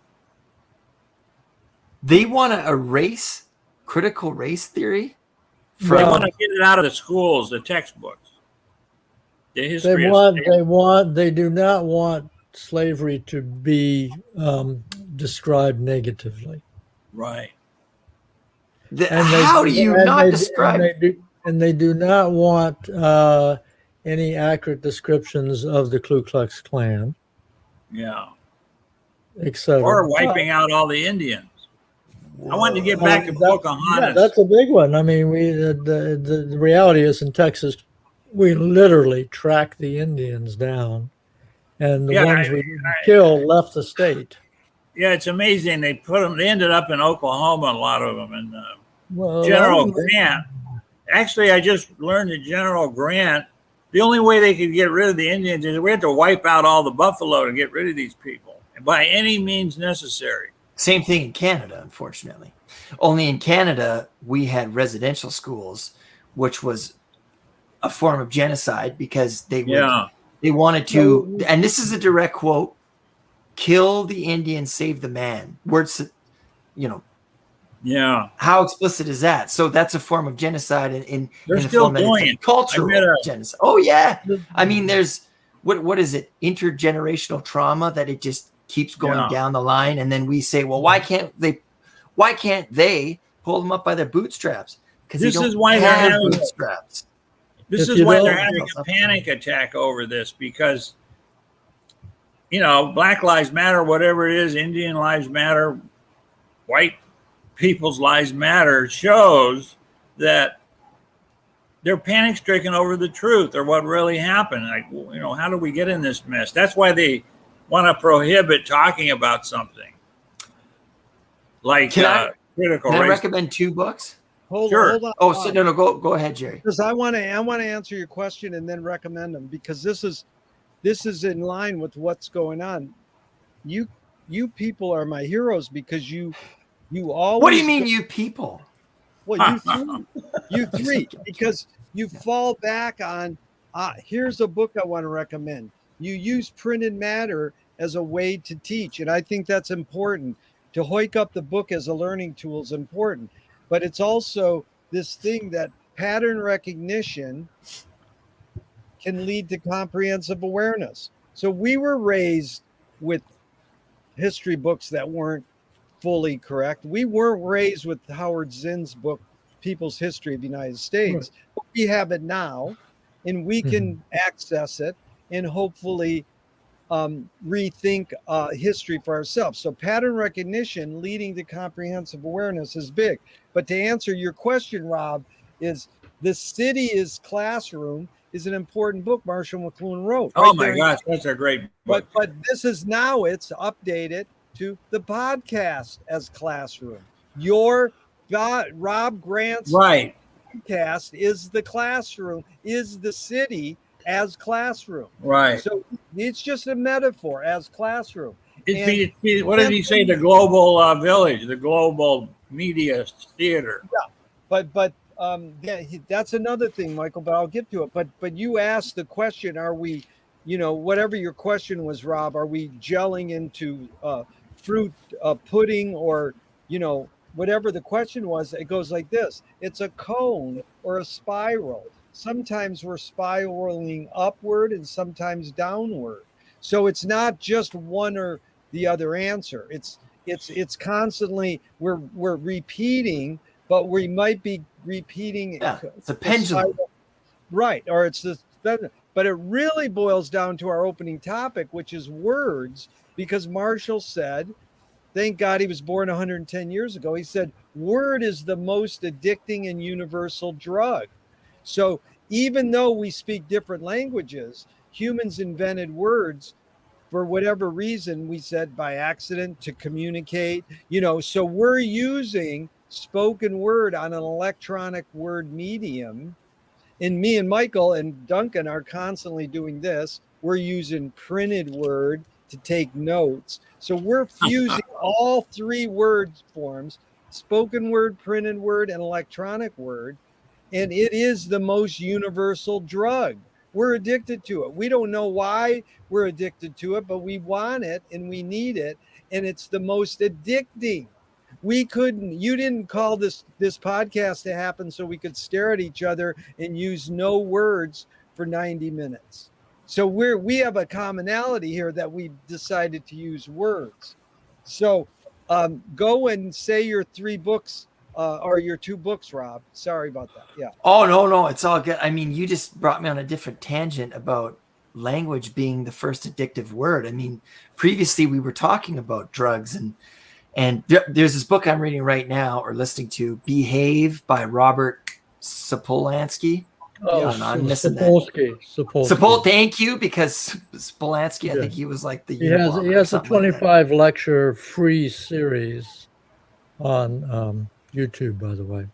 [SPEAKER 3] They want to erase critical race theory?
[SPEAKER 2] They want to get it out of the schools, the textbooks. The history
[SPEAKER 4] they do not want slavery to be described negatively.
[SPEAKER 2] Right.
[SPEAKER 3] How do you not describe it?
[SPEAKER 4] And they do not want any accurate descriptions of the Ku Klux Klan.
[SPEAKER 2] Yeah.
[SPEAKER 4] Etc.
[SPEAKER 2] Or wiping out all the Indians. I wanted to get back to Pocahontas.
[SPEAKER 4] Yeah, that's a big one. I mean, the reality is in Texas, we literally track the Indians down, and the ones we didn't kill left the state.
[SPEAKER 2] Yeah, it's amazing. They ended up in Oklahoma, a lot of them. And General Grant, actually, I just learned that General Grant, the only way they could get rid of the Indians is we had to wipe out all the buffalo to get rid of these people, by any means necessary.
[SPEAKER 3] Same thing in Canada, unfortunately. Only in Canada, we had residential schools, which was a form of genocide because they wanted to, and this is a direct quote, kill the Indian, save the man. Words,
[SPEAKER 2] Yeah.
[SPEAKER 3] How explicit is that? So that's a form of genocide in
[SPEAKER 2] They're still doing it.
[SPEAKER 3] Cultural genocide. Oh yeah. I mean, there's what is it? Intergenerational trauma that it just keeps going down the line, and then we say, well, why can't they pull them up by their bootstraps? Because
[SPEAKER 2] this is why they're having bootstraps. This is why they're having a panic attack over this, because Black Lives Matter, whatever it is, Indian Lives Matter, white people's lives matter, shows that they're panic stricken over the truth or what really happened. Like, how do we get in this mess? That's why they want to prohibit talking about something like critical race.
[SPEAKER 3] Can I recommend 2 books?
[SPEAKER 1] Hold on.
[SPEAKER 3] Oh, so no, go ahead, Gerry.
[SPEAKER 1] Because I want to answer your question and then recommend them, because this is in line with what's going on. You people are my heroes because you always.
[SPEAKER 3] What do you mean, you people?
[SPEAKER 1] Well, you three, because you fall back on. Here's a book I want to recommend. You use printed matter as a way to teach, and I think that's important. To hoik up the book as a learning tool is important, but it's also this thing that pattern recognition can lead to comprehensive awareness. So we were raised with history books that weren't fully correct. We weren't raised with Howard Zinn's book, People's History of the United States. Right. But we have it now, and we can access it and hopefully rethink history for ourselves. So pattern recognition leading to comprehensive awareness is big. But to answer your question, Rob, is the city is classroom, is an important book Marshall McLuhan wrote.
[SPEAKER 2] Oh my gosh, that's a great book.
[SPEAKER 1] But this is now it's updated to the podcast as classroom. Your Rob Grant's podcast is the classroom, is the city as classroom.
[SPEAKER 2] Right.
[SPEAKER 1] So it's just a metaphor as classroom.
[SPEAKER 2] What did he say? The global village, the global media theater.
[SPEAKER 1] Yeah, but that's another thing, Michael. But I'll get to it. But you asked the question: are we, whatever your question was, Rob? Are we gelling into fruit pudding, or whatever the question was? It goes like this: it's a cone or a spiral. Sometimes we're spiraling upward, and sometimes downward. So it's not just one or the other answer. It's constantly we're repeating, but we might be repeating.
[SPEAKER 3] Yeah, it's a pendulum,
[SPEAKER 1] right? Or it's this, but it really boils down to our opening topic, which is words, because Marshall said, thank God he was born 110 years ago. He said, word is the most addicting and universal drug. So even though we speak different languages, humans invented words for whatever reason. We said by accident, to communicate, so we're using spoken word on an electronic word medium. And me and Michael and Duncan are constantly doing this. We're using printed word to take notes. So we're fusing all three word forms: spoken word, printed word, and electronic word. And it is the most universal drug. We're addicted to it. We don't know why we're addicted to it, but we want it and we need it. And it's the most addicting. You didn't call this podcast to happen so we could stare at each other and use no words for 90 minutes. So we have a commonality here that we decided to use words. So go and say your 3 books. Or your 2 books, Rob. Sorry about that. Yeah.
[SPEAKER 3] Oh, no, it's all good. I mean, you just brought me on a different tangent about language being the first addictive word. I mean, previously we were talking about drugs, and there's this book I'm reading right now or listening to, Behave by Robert Sapolsky.
[SPEAKER 4] Oh,
[SPEAKER 3] I'm missing
[SPEAKER 4] Sapolsky.
[SPEAKER 3] Thank you, because Spolansky, I think he was like the
[SPEAKER 4] he has a 25 lecture free series on YouTube, by the way.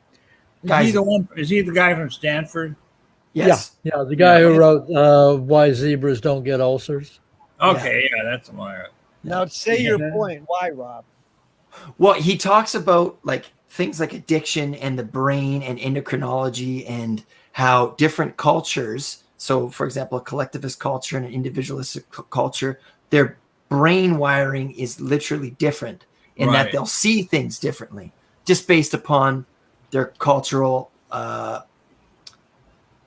[SPEAKER 2] Is he the guy from Stanford?
[SPEAKER 3] Yes.
[SPEAKER 4] Yeah, the guy who wrote Why Zebras Don't Get Ulcers.
[SPEAKER 2] Okay, that's the one.
[SPEAKER 1] Now say your point. Why, Rob?
[SPEAKER 3] Well, he talks about like things like addiction and the brain and endocrinology and how different cultures, so for example, a collectivist culture and an individualistic culture, their brain wiring is literally different, in that they'll see things differently just based upon their cultural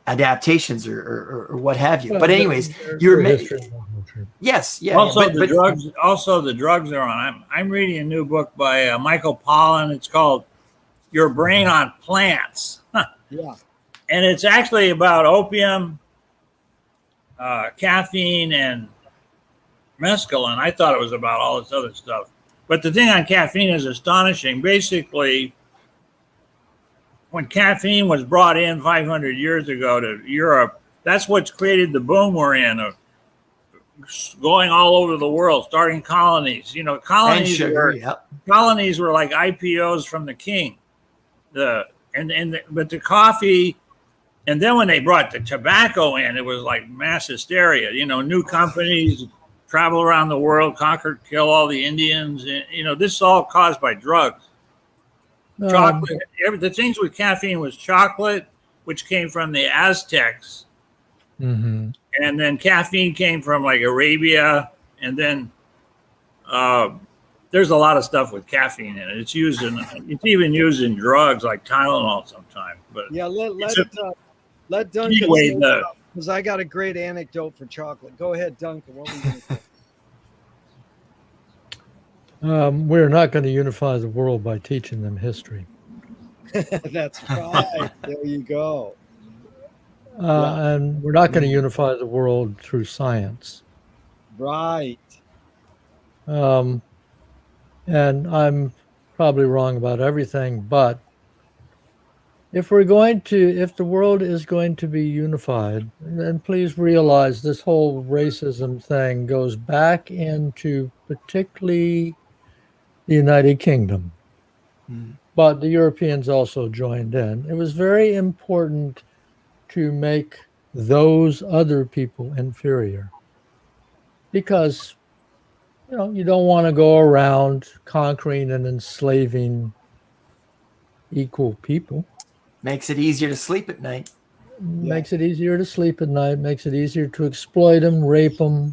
[SPEAKER 3] adaptations or what have you. But anyways, yes, yeah.
[SPEAKER 2] Also, the drugs are on. I'm reading a new book by Michael Pollan. It's called Your Brain on Plants.
[SPEAKER 1] Yeah,
[SPEAKER 2] and it's actually about opium, caffeine, and mescaline. I thought it was about all this other stuff. But the thing on caffeine is astonishing. Basically, when caffeine was brought in 500 years ago to Europe, that's what's created the boom we're in of going all over the world, starting colonies. Colonies were like IPOs from the king. But the coffee, and then when they brought the tobacco in, it was like mass hysteria. New companies travel around the world, conquer, kill all the Indians. And, this is all caused by drugs. Chocolate. The things with caffeine was chocolate, which came from the Aztecs.
[SPEAKER 4] Mm-hmm.
[SPEAKER 2] And then caffeine came from like Arabia. And then there's a lot of stuff with caffeine in it. It's even used in drugs like Tylenol sometimes. But
[SPEAKER 1] yeah, let Duncan
[SPEAKER 2] anyway,
[SPEAKER 1] because I got a great anecdote for chocolate. Go ahead, Duncan. What were you going to say?
[SPEAKER 4] We're not going to unify the world by teaching them history.
[SPEAKER 1] That's right. There you go.
[SPEAKER 4] And we're not going to unify the world through science.
[SPEAKER 1] Right.
[SPEAKER 4] And I'm probably wrong about everything, but if the world is going to be unified, then please realize this whole racism thing goes back into particularly the United Kingdom. But the Europeans also joined in. It was very important to make those other people inferior because, you don't want to go around conquering and enslaving equal people.
[SPEAKER 3] Makes it easier to sleep at night.
[SPEAKER 4] Makes it easier to sleep at night, makes it easier to exploit them, rape them,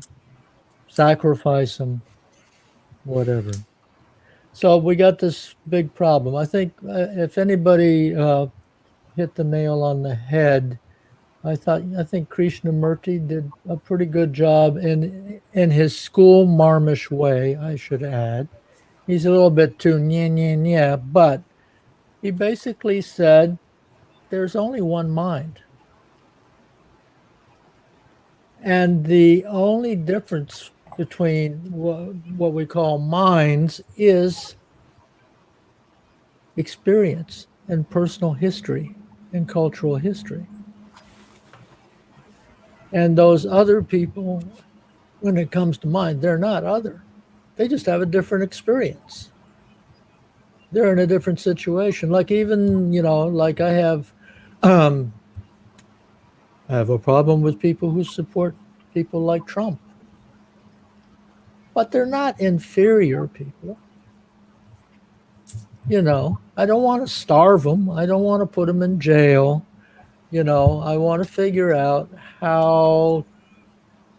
[SPEAKER 4] sacrifice them, whatever. So we got this big problem. I think if anybody hit the nail on the head, I think Krishnamurti did a pretty good job in his school marmish way, I should add. He's a little bit too nya, but he basically said there's only one mind. And the only difference between what we call minds is experience and personal history and cultural history. And those other people, when it comes to mind, they're not other. They just have a different experience. They're in a different situation. Like even, like I have a problem with people who support people like Trump. But they're not inferior people. I don't want to starve them. I don't want to put them in jail. I want to figure out how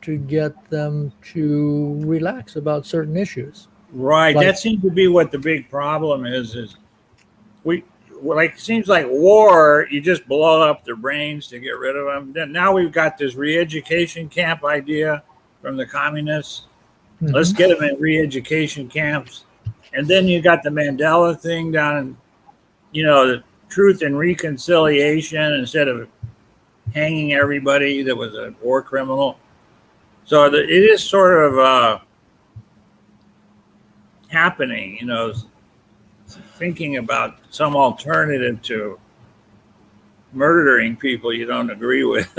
[SPEAKER 4] to get them to relax about certain issues.
[SPEAKER 2] Right. That seems to be what the big problem is it seems like war, you just blow up their brains to get rid of them. Then now we've got this re-education camp idea from the communists. Mm-hmm. Let's get them in re-education camps. And then you got the Mandela thing down in, the truth and reconciliation instead of hanging everybody that was a war criminal. So it is sort of happening, thinking about some alternative to murdering people you don't agree with.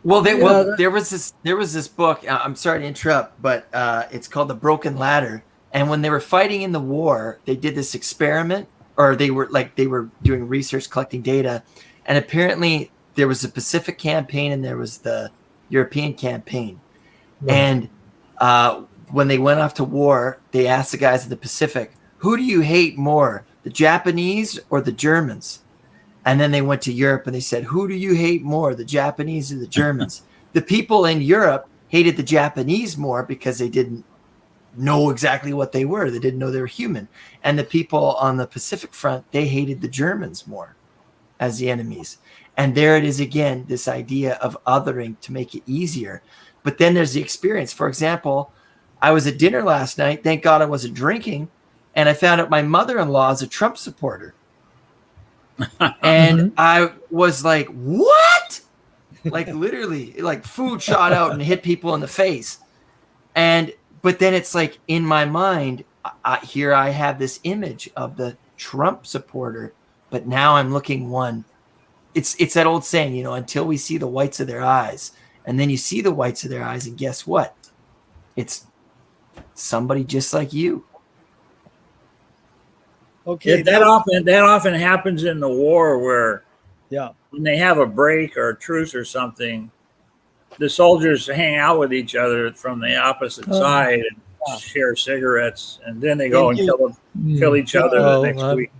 [SPEAKER 3] There was this book. I'm sorry to interrupt, but it's called The Broken Ladder. And when they were fighting in the war, they did this experiment, or they were doing research, collecting data, and apparently there was the Pacific campaign and there was the European campaign. Right. And when they went off to war, they asked the guys in the Pacific, "Who do you hate more, the Japanese or the Germans?" And then they went to Europe and they said, "Who do you hate more, the Japanese or the Germans?" The people in Europe hated the Japanese more because they didn't know exactly what they were. They didn't know they were human. And the people on the Pacific front, they hated the Germans more as the enemies. And there it is again, this idea of othering to make it easier. But then there's the experience. For example, I was at dinner last night. Thank God I wasn't drinking. And I found out my mother-in-law is a Trump supporter. And I was like, what? Like literally, like food shot out and hit people in the face. But then it's like in my mind, here I have this image of the Trump supporter, but now I'm looking one. It's that old saying, until we see the whites of their eyes. And then you see the whites of their eyes, and guess what? It's somebody just like you.
[SPEAKER 2] Okay, that often happens in the war where, when they have a break or a truce or something, the soldiers hang out with each other from the opposite side and share cigarettes, and then they go and kill each other the next week.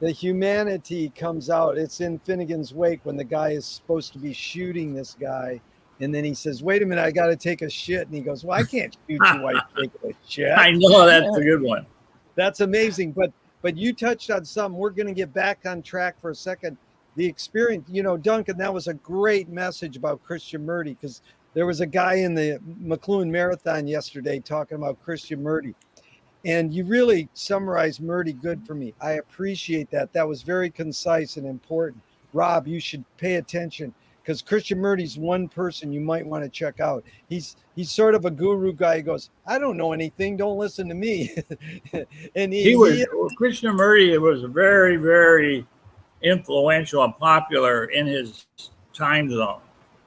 [SPEAKER 1] The humanity comes out. It's in Finnegan's Wake when the guy is supposed to be shooting this guy. And then he says, "Wait a minute, I got to take a shit." And he goes, "Well, I can't shoot you while you're taking a shit."
[SPEAKER 2] I know, that's a good one.
[SPEAKER 1] That's amazing. But you touched on something. We're going to get back on track for a second. The experience, Duncan, that was a great message about Krishnamurti, because there was a guy in the McLuhan Marathon yesterday talking about Krishnamurti. And you really summarized Murti good for me. I appreciate that. That was very concise and important. Rob, you should pay attention, because Krishnamurti's one person you might want to check out. He's sort of a guru guy. He goes, "I don't know anything. Don't listen to me." And
[SPEAKER 2] Krishnamurti was very, very influential and popular in his time zone.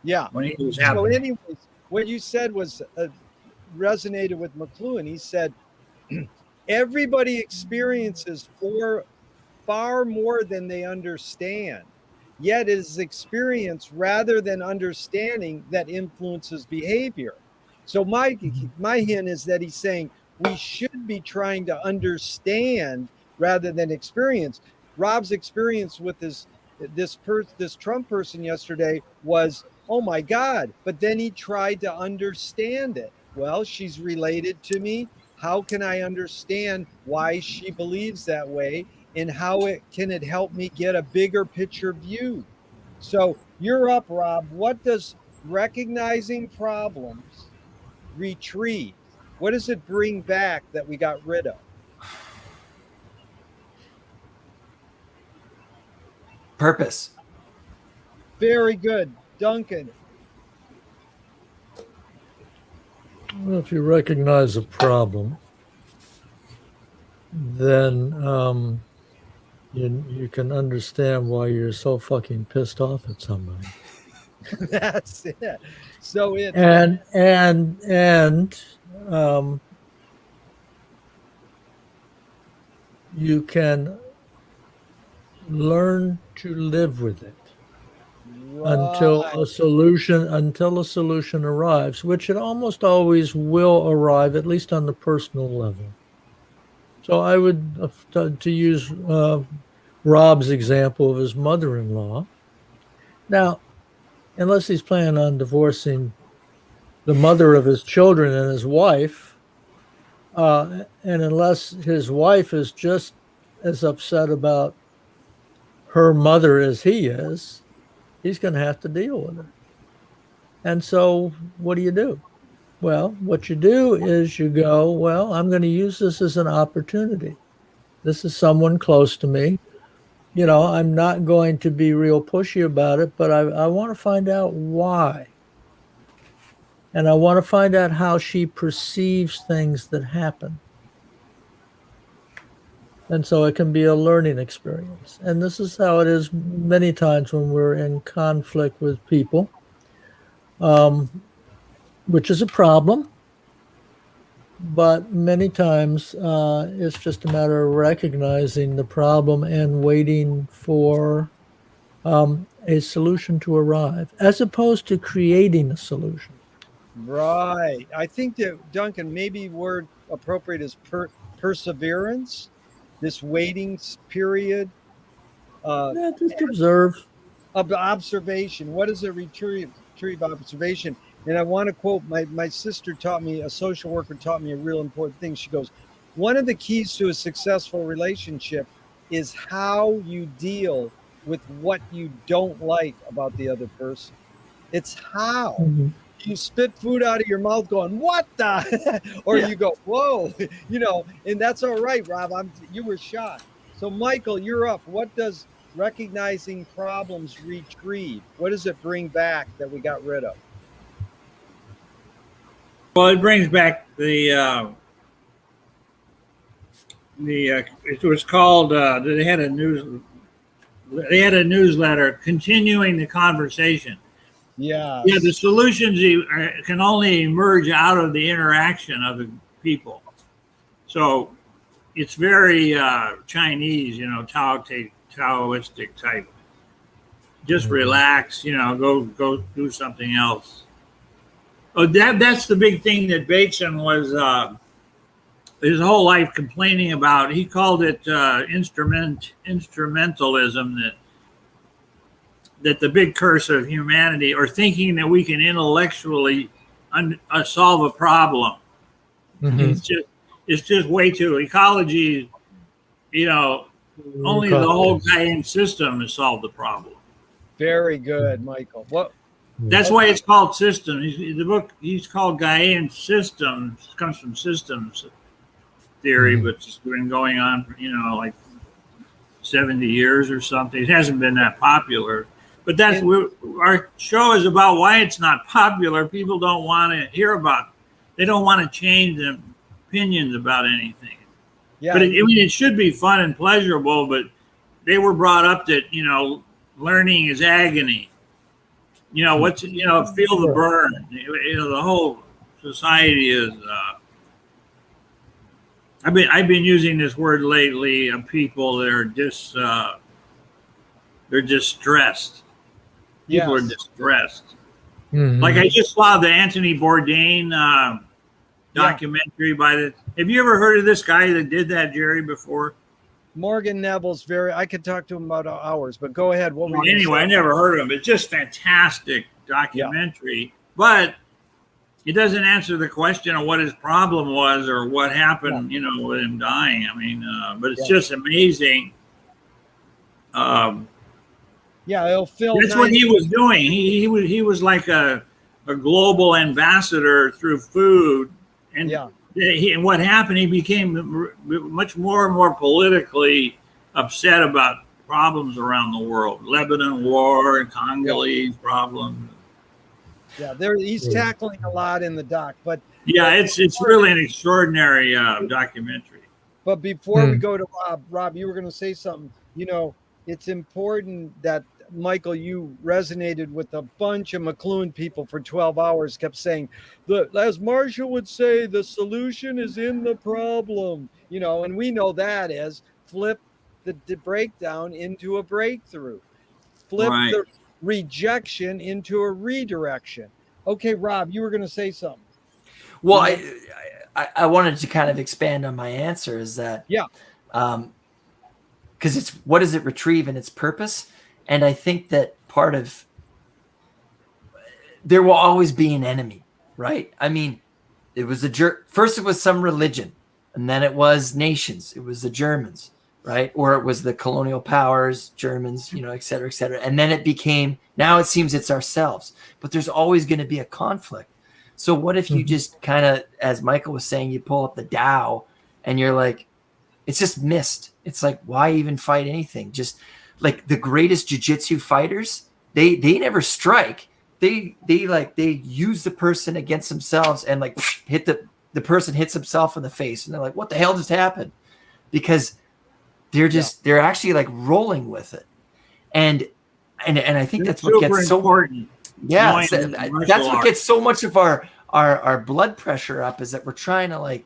[SPEAKER 1] Yeah.
[SPEAKER 2] When he was
[SPEAKER 1] So
[SPEAKER 2] happening.
[SPEAKER 1] anyways, what you said was resonated with McLuhan. He said, everybody experiences far more than they understand. Yet it is experience rather than understanding that influences behavior. So my hint is that he's saying we should be trying to understand rather than experience. Rob's experience with this Trump person yesterday was, oh my God, but then he tried to understand it. Well, she's related to me. How can I understand why she believes that way? And how can it help me get a bigger picture view? So you're up, Rob. What does recognizing problems retrieve? What does it bring back that we got rid of?
[SPEAKER 3] Purpose.
[SPEAKER 1] Very good. Duncan.
[SPEAKER 4] Well, if you recognize a problem, then you can understand why you're so fucking pissed off at somebody.
[SPEAKER 1] That's it. So it
[SPEAKER 4] you can learn to live with it until a solution arrives, which it almost always will arrive, at least on the personal level. So I would, to use Rob's example of his mother-in-law. Now, unless he's planning on divorcing the mother of his children and his wife, and unless his wife is just as upset about her mother as he is, he's going to have to deal with her. And so what do? Well, what you do is you go, well, I'm going to use this as an opportunity. This is someone close to me. You know, I'm not going to be real pushy about it, but I want to find out why. And I want to find out how she perceives things that happen. And so it can be a learning experience. And this is how it is many times when we're in conflict with people, which is a problem. But many times it's just a matter of recognizing the problem and waiting for a solution to arrive, as opposed to creating a solution.
[SPEAKER 1] Right. I think that, Duncan, maybe word appropriate is perseverance, this waiting period.
[SPEAKER 4] Just observe.
[SPEAKER 1] Observation. What is a retrieve observation? And I want to quote my sister taught me, a social worker taught me a real important thing. She goes, one of the keys to a successful relationship is how you deal with what you don't like about the other person. It's how. Mm-hmm. You spit food out of your mouth going, what the? Or you go, whoa, you know, and that's all right, Rob. You were shocked. So, Michael, you're up. What does recognizing problems retrieve? What does it bring back that we got rid of?
[SPEAKER 2] Well, it brings back it was called, they had a newsletter, continuing the conversation.
[SPEAKER 1] Yeah.
[SPEAKER 2] Yeah, the solutions can only emerge out of the interaction of the people. So it's very Chinese, you know, Taoistic type. Just relax, you know, go do something else. Oh, that's the big thing that Bateson was his whole life complaining about. He called it instrumentalism, that the big curse of humanity, or thinking that we can intellectually solve a problem. Mm-hmm. It's just way too ecology. You know, only the whole Gaian system has solved the problem.
[SPEAKER 1] Very good, Michael. What?
[SPEAKER 2] That's why it's called systems. The book he's called Gaian systems, comes from systems theory, but it's been going on for, you know, like 70 years or something. It hasn't been that popular. But that's our show is about why it's not popular. People don't want to hear about it. They don't want to change their opinions about anything. Yeah. But it should be fun and pleasurable, but they were brought up that, learning is agony. Feel the burn. The whole society is. I've been using this word lately of people that are just they're distressed. People are distressed.
[SPEAKER 4] Mm-hmm.
[SPEAKER 2] Like I just saw the Anthony Bourdain documentary by the. Have you ever heard of this guy that did that, Gerry, before?
[SPEAKER 1] Morgan Neville's I could talk to him about hours, but go ahead.
[SPEAKER 2] Anyway, I never heard of him. It's just fantastic documentary, but it doesn't answer the question of what his problem was or what happened, with him dying. I mean, but it's just amazing.
[SPEAKER 1] It'll fill.
[SPEAKER 2] That's what he was doing. He was like a global ambassador through food, and and what happened? He became much more and more politically upset about problems around the world, Lebanon war, Congolese problems.
[SPEAKER 1] Yeah, he's tackling a lot in the doc, but
[SPEAKER 2] it's really an extraordinary documentary.
[SPEAKER 1] But before we go to Rob, you were going to say something. It's important that Michael, you resonated with a bunch of McLuhan people for 12 hours, kept saying, as Marshall would say, the solution is in the problem, and we know that as flip the breakdown into a breakthrough, flip the rejection into a redirection. Okay, Rob, you were going to say something.
[SPEAKER 3] Well, I wanted to kind of expand on my answer is that, because it's what does it retrieve in its purpose? And I think that part of there will always be an enemy, right? I mean, it was first it was some religion, and then it was nations. It was the Germans, right? Or it was the colonial powers, Germans, et cetera, et cetera. And then it became, now it seems it's ourselves, but there's always going to be a conflict. So what if you just kind of, as Michael was saying, you pull up the Tao and you're like, it's just mist. It's like, why even fight anything? Just like the greatest jiu-jitsu fighters, they never strike. They use the person against themselves and like hit the person hits himself in the face. And they're like, what the hell just happened? Because they're actually like rolling with it. And I think that's what gets so important. Yeah. That's what gets so much of our blood pressure up, is that we're trying to like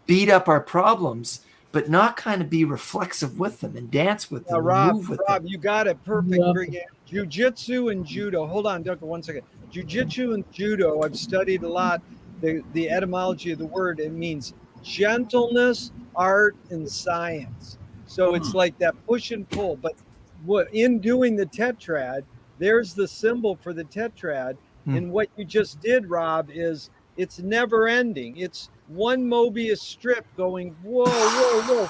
[SPEAKER 3] beat up our problems, but not kind of be reflexive with them and dance with them.
[SPEAKER 1] Rob, you got it perfect. Jiu-jitsu and judo. Hold on, Duncan, 1 second. Jiu-jitsu and judo, I've studied a lot. The etymology of the word, it means gentleness, art, and science. So it's like that push and pull. But in doing the tetrad, there's the symbol for the tetrad. And what you just did, Rob, is it's never ending. It's one Mobius strip going, whoa,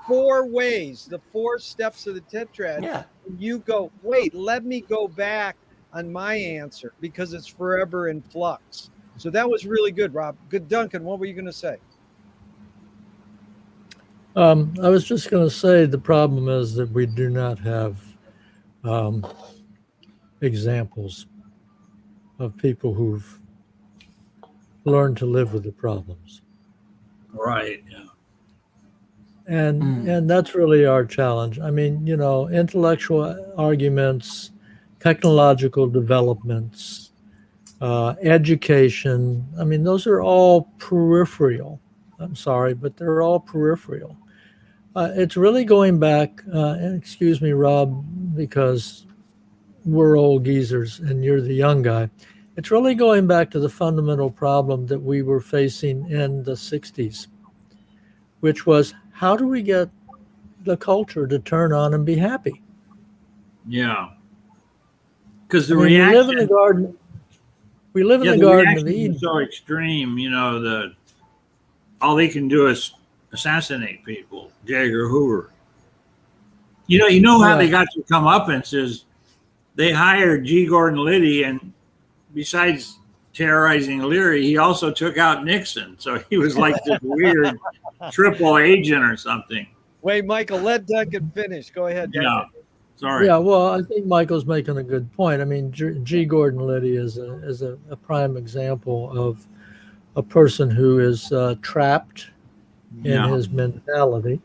[SPEAKER 1] 4 ways, the 4 steps of the tetrad.
[SPEAKER 3] Yeah.
[SPEAKER 1] And you go, wait, let me go back on my answer because it's forever in flux. So that was really good, Rob. Good. Duncan, what were you going to say?
[SPEAKER 4] I was just going to say the problem is that we do not have examples of people who've learned to live with the problems.
[SPEAKER 2] Right. Yeah.
[SPEAKER 4] And that's really our challenge. I mean, intellectual arguments, technological developments, education. I mean, those are all peripheral. I'm sorry, but they're all peripheral. It's really going back, and excuse me, Rob, because we're old geezers and you're the young guy. It's really going back to the fundamental problem that we were facing in the 60s, which was, how do we get the culture to turn on and be happy?
[SPEAKER 2] Yeah. Because the
[SPEAKER 4] reaction,
[SPEAKER 2] we live in
[SPEAKER 4] the garden. We live in the Garden of Eden.
[SPEAKER 2] So extreme, all they can do is assassinate people. J. Edgar Hoover. You know how they got to come up and says they hired G. Gordon Liddy, and besides terrorizing Leary, he also took out Nixon. So he was like this weird triple agent or something.
[SPEAKER 1] Wait, Michael, let Duncan finish. Go ahead, Duncan.
[SPEAKER 2] Yeah. Sorry.
[SPEAKER 4] Yeah, well, I think Michael's making a good point. I mean, G. Gordon Liddy is a prime example of a person who is trapped in his mentality,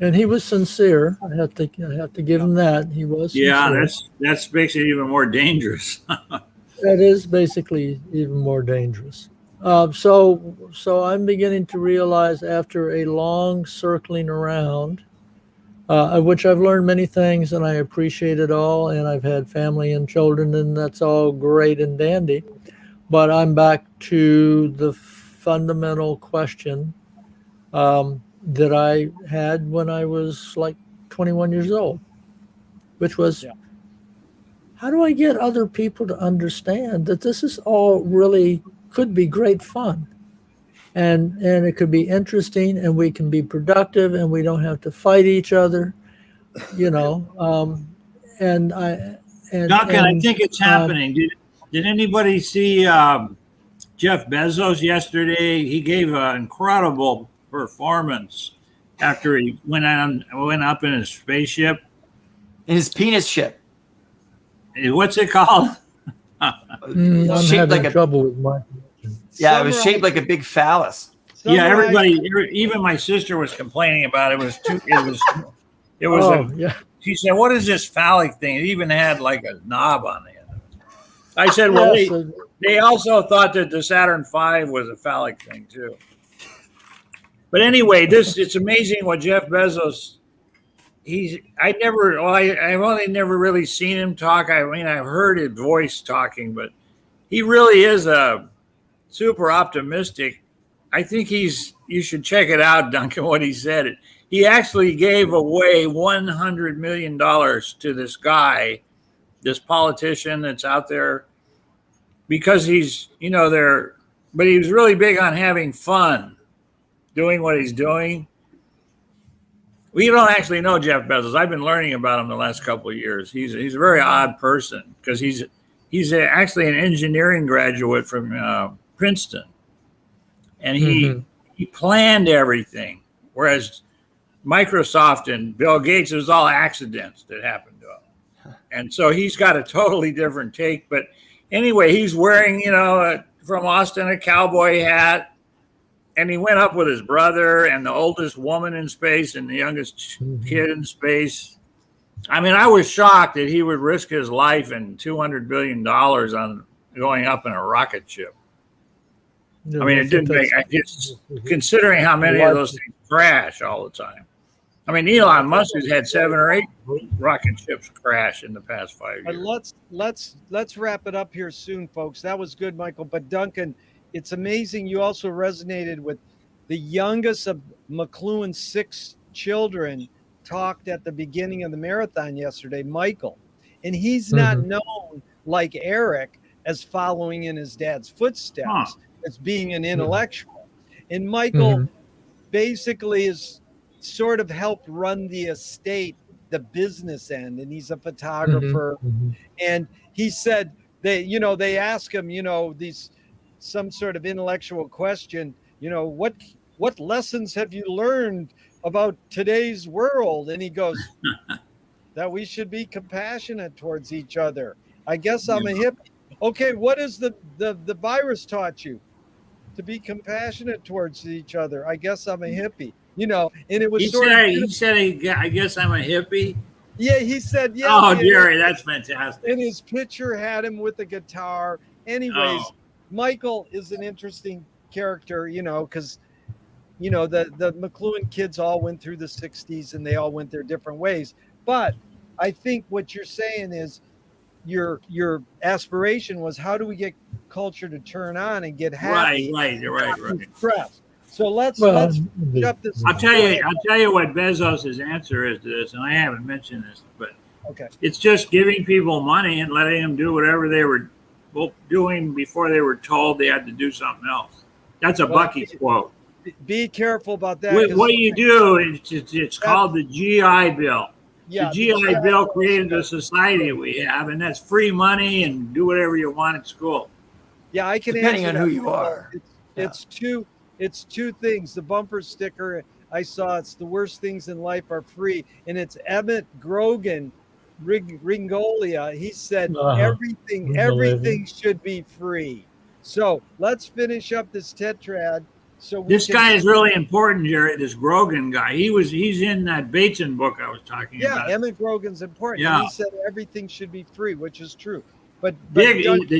[SPEAKER 4] And he was sincere. I have to give him that. He was
[SPEAKER 2] Yeah,
[SPEAKER 4] sincere.
[SPEAKER 2] that makes it even more dangerous.
[SPEAKER 4] That is basically even more dangerous. So I'm beginning to realize after a long circling around, which I've learned many things and I appreciate it all, and I've had family and children, and that's all great and dandy. But I'm back to the fundamental question that I had when I was like 21 years old, which was, how do I get other people to understand that this is all really could be great fun, and it could be interesting, and we can be productive, and we don't have to fight each other, you know. And I and
[SPEAKER 2] Duncan, I
[SPEAKER 4] and
[SPEAKER 2] think it's happening. Did anybody see Jeff Bezos yesterday? He gave an incredible performance after he went up in his spaceship.
[SPEAKER 3] In his penis ship.
[SPEAKER 2] What's it called?
[SPEAKER 4] I'm
[SPEAKER 3] shaped
[SPEAKER 4] having
[SPEAKER 3] like
[SPEAKER 4] trouble with my.
[SPEAKER 3] Yeah, it was shaped like a big phallus.
[SPEAKER 2] Yeah, everybody, even my sister was complaining about it. It was
[SPEAKER 4] Oh, yeah.
[SPEAKER 2] She said, "What is this phallic thing?" It even had like a knob on the end of it. I said, "Well, they also thought that the Saturn V was a phallic thing too." But anyway, it's amazing what Jeff Bezos. I've only never really seen him talk. I mean, I've heard his voice talking, but he really is a super optimistic. I think you should check it out, Duncan, what he said. He actually gave away $100 million to this guy, this politician that's out there, because he's, but he was really big on having fun doing what he's doing. We don't actually know Jeff Bezos. I've been learning about him the last couple of years. He's a very odd person because he's actually an engineering graduate from Princeton, and he planned everything, whereas Microsoft and Bill Gates, it was all accidents that happened to him, and so he's got a totally different take. But anyway, he's wearing from Austin a cowboy hat. And he went up with his brother and the oldest woman in space and the youngest kid in space. I mean, I was shocked that he would risk his life and $200 billion on going up in a rocket ship. I mean, it didn't make, considering how many of those things crash all the time. I mean, Elon Musk has had 7 or 8 rocket ships crash in the past 5 years.
[SPEAKER 1] Let's wrap it up here soon, folks. That was good, Michael. But Duncan, it's amazing. You also resonated with the youngest of McLuhan's 6 children talked at the beginning of the marathon yesterday, Michael. And he's not known like Eric as following in his dad's footsteps, as being an intellectual. And Michael basically is sort of helped run the estate, the business end, and he's a photographer. And he said they ask him, some sort of intellectual question, what lessons have you learned about today's world? And he goes, that we should be compassionate towards each other. I guess I'm a hippie. Okay, what is the virus taught you? To be compassionate towards each other. I guess I'm a hippie. And it was
[SPEAKER 2] he said, I guess I'm a hippie.
[SPEAKER 1] Yeah, he said, yeah.
[SPEAKER 2] Oh, Gerry, that's fantastic.
[SPEAKER 1] And his picture had him with a guitar. Anyways, Michael is an interesting character, because, the McLuhan kids all went through the 60s and they all went their different ways. But I think what you're saying is your aspiration was, how do we get culture to turn on and get happy?
[SPEAKER 2] Right.
[SPEAKER 1] So let's jump this.
[SPEAKER 2] I'll tell you what Bezos' answer is to this, and I haven't mentioned this, but it's just giving people money and letting them do whatever they were doing before they were told they had to do something else. That's a Bucky's quote.
[SPEAKER 1] Be careful about that.
[SPEAKER 2] What you do is it's called the GI Bill. Yeah, the GI Bill created the society we have, and that's free money and do whatever you want at school.
[SPEAKER 1] Yeah, I can
[SPEAKER 3] depending
[SPEAKER 1] answer
[SPEAKER 3] on who you are.
[SPEAKER 1] It's two things. The bumper sticker I saw, it's the worst things in life are free, and it's Emmett Grogan, Ringolia. He said everything should be free. So let's finish up this tetrad So
[SPEAKER 2] this guy is really important, Gerry. This Grogan guy. He's in that Bateson book I was talking about.
[SPEAKER 1] Yeah, Emmett Grogan's important.
[SPEAKER 2] Yeah.
[SPEAKER 1] And he said everything should be free, which is true. But
[SPEAKER 2] the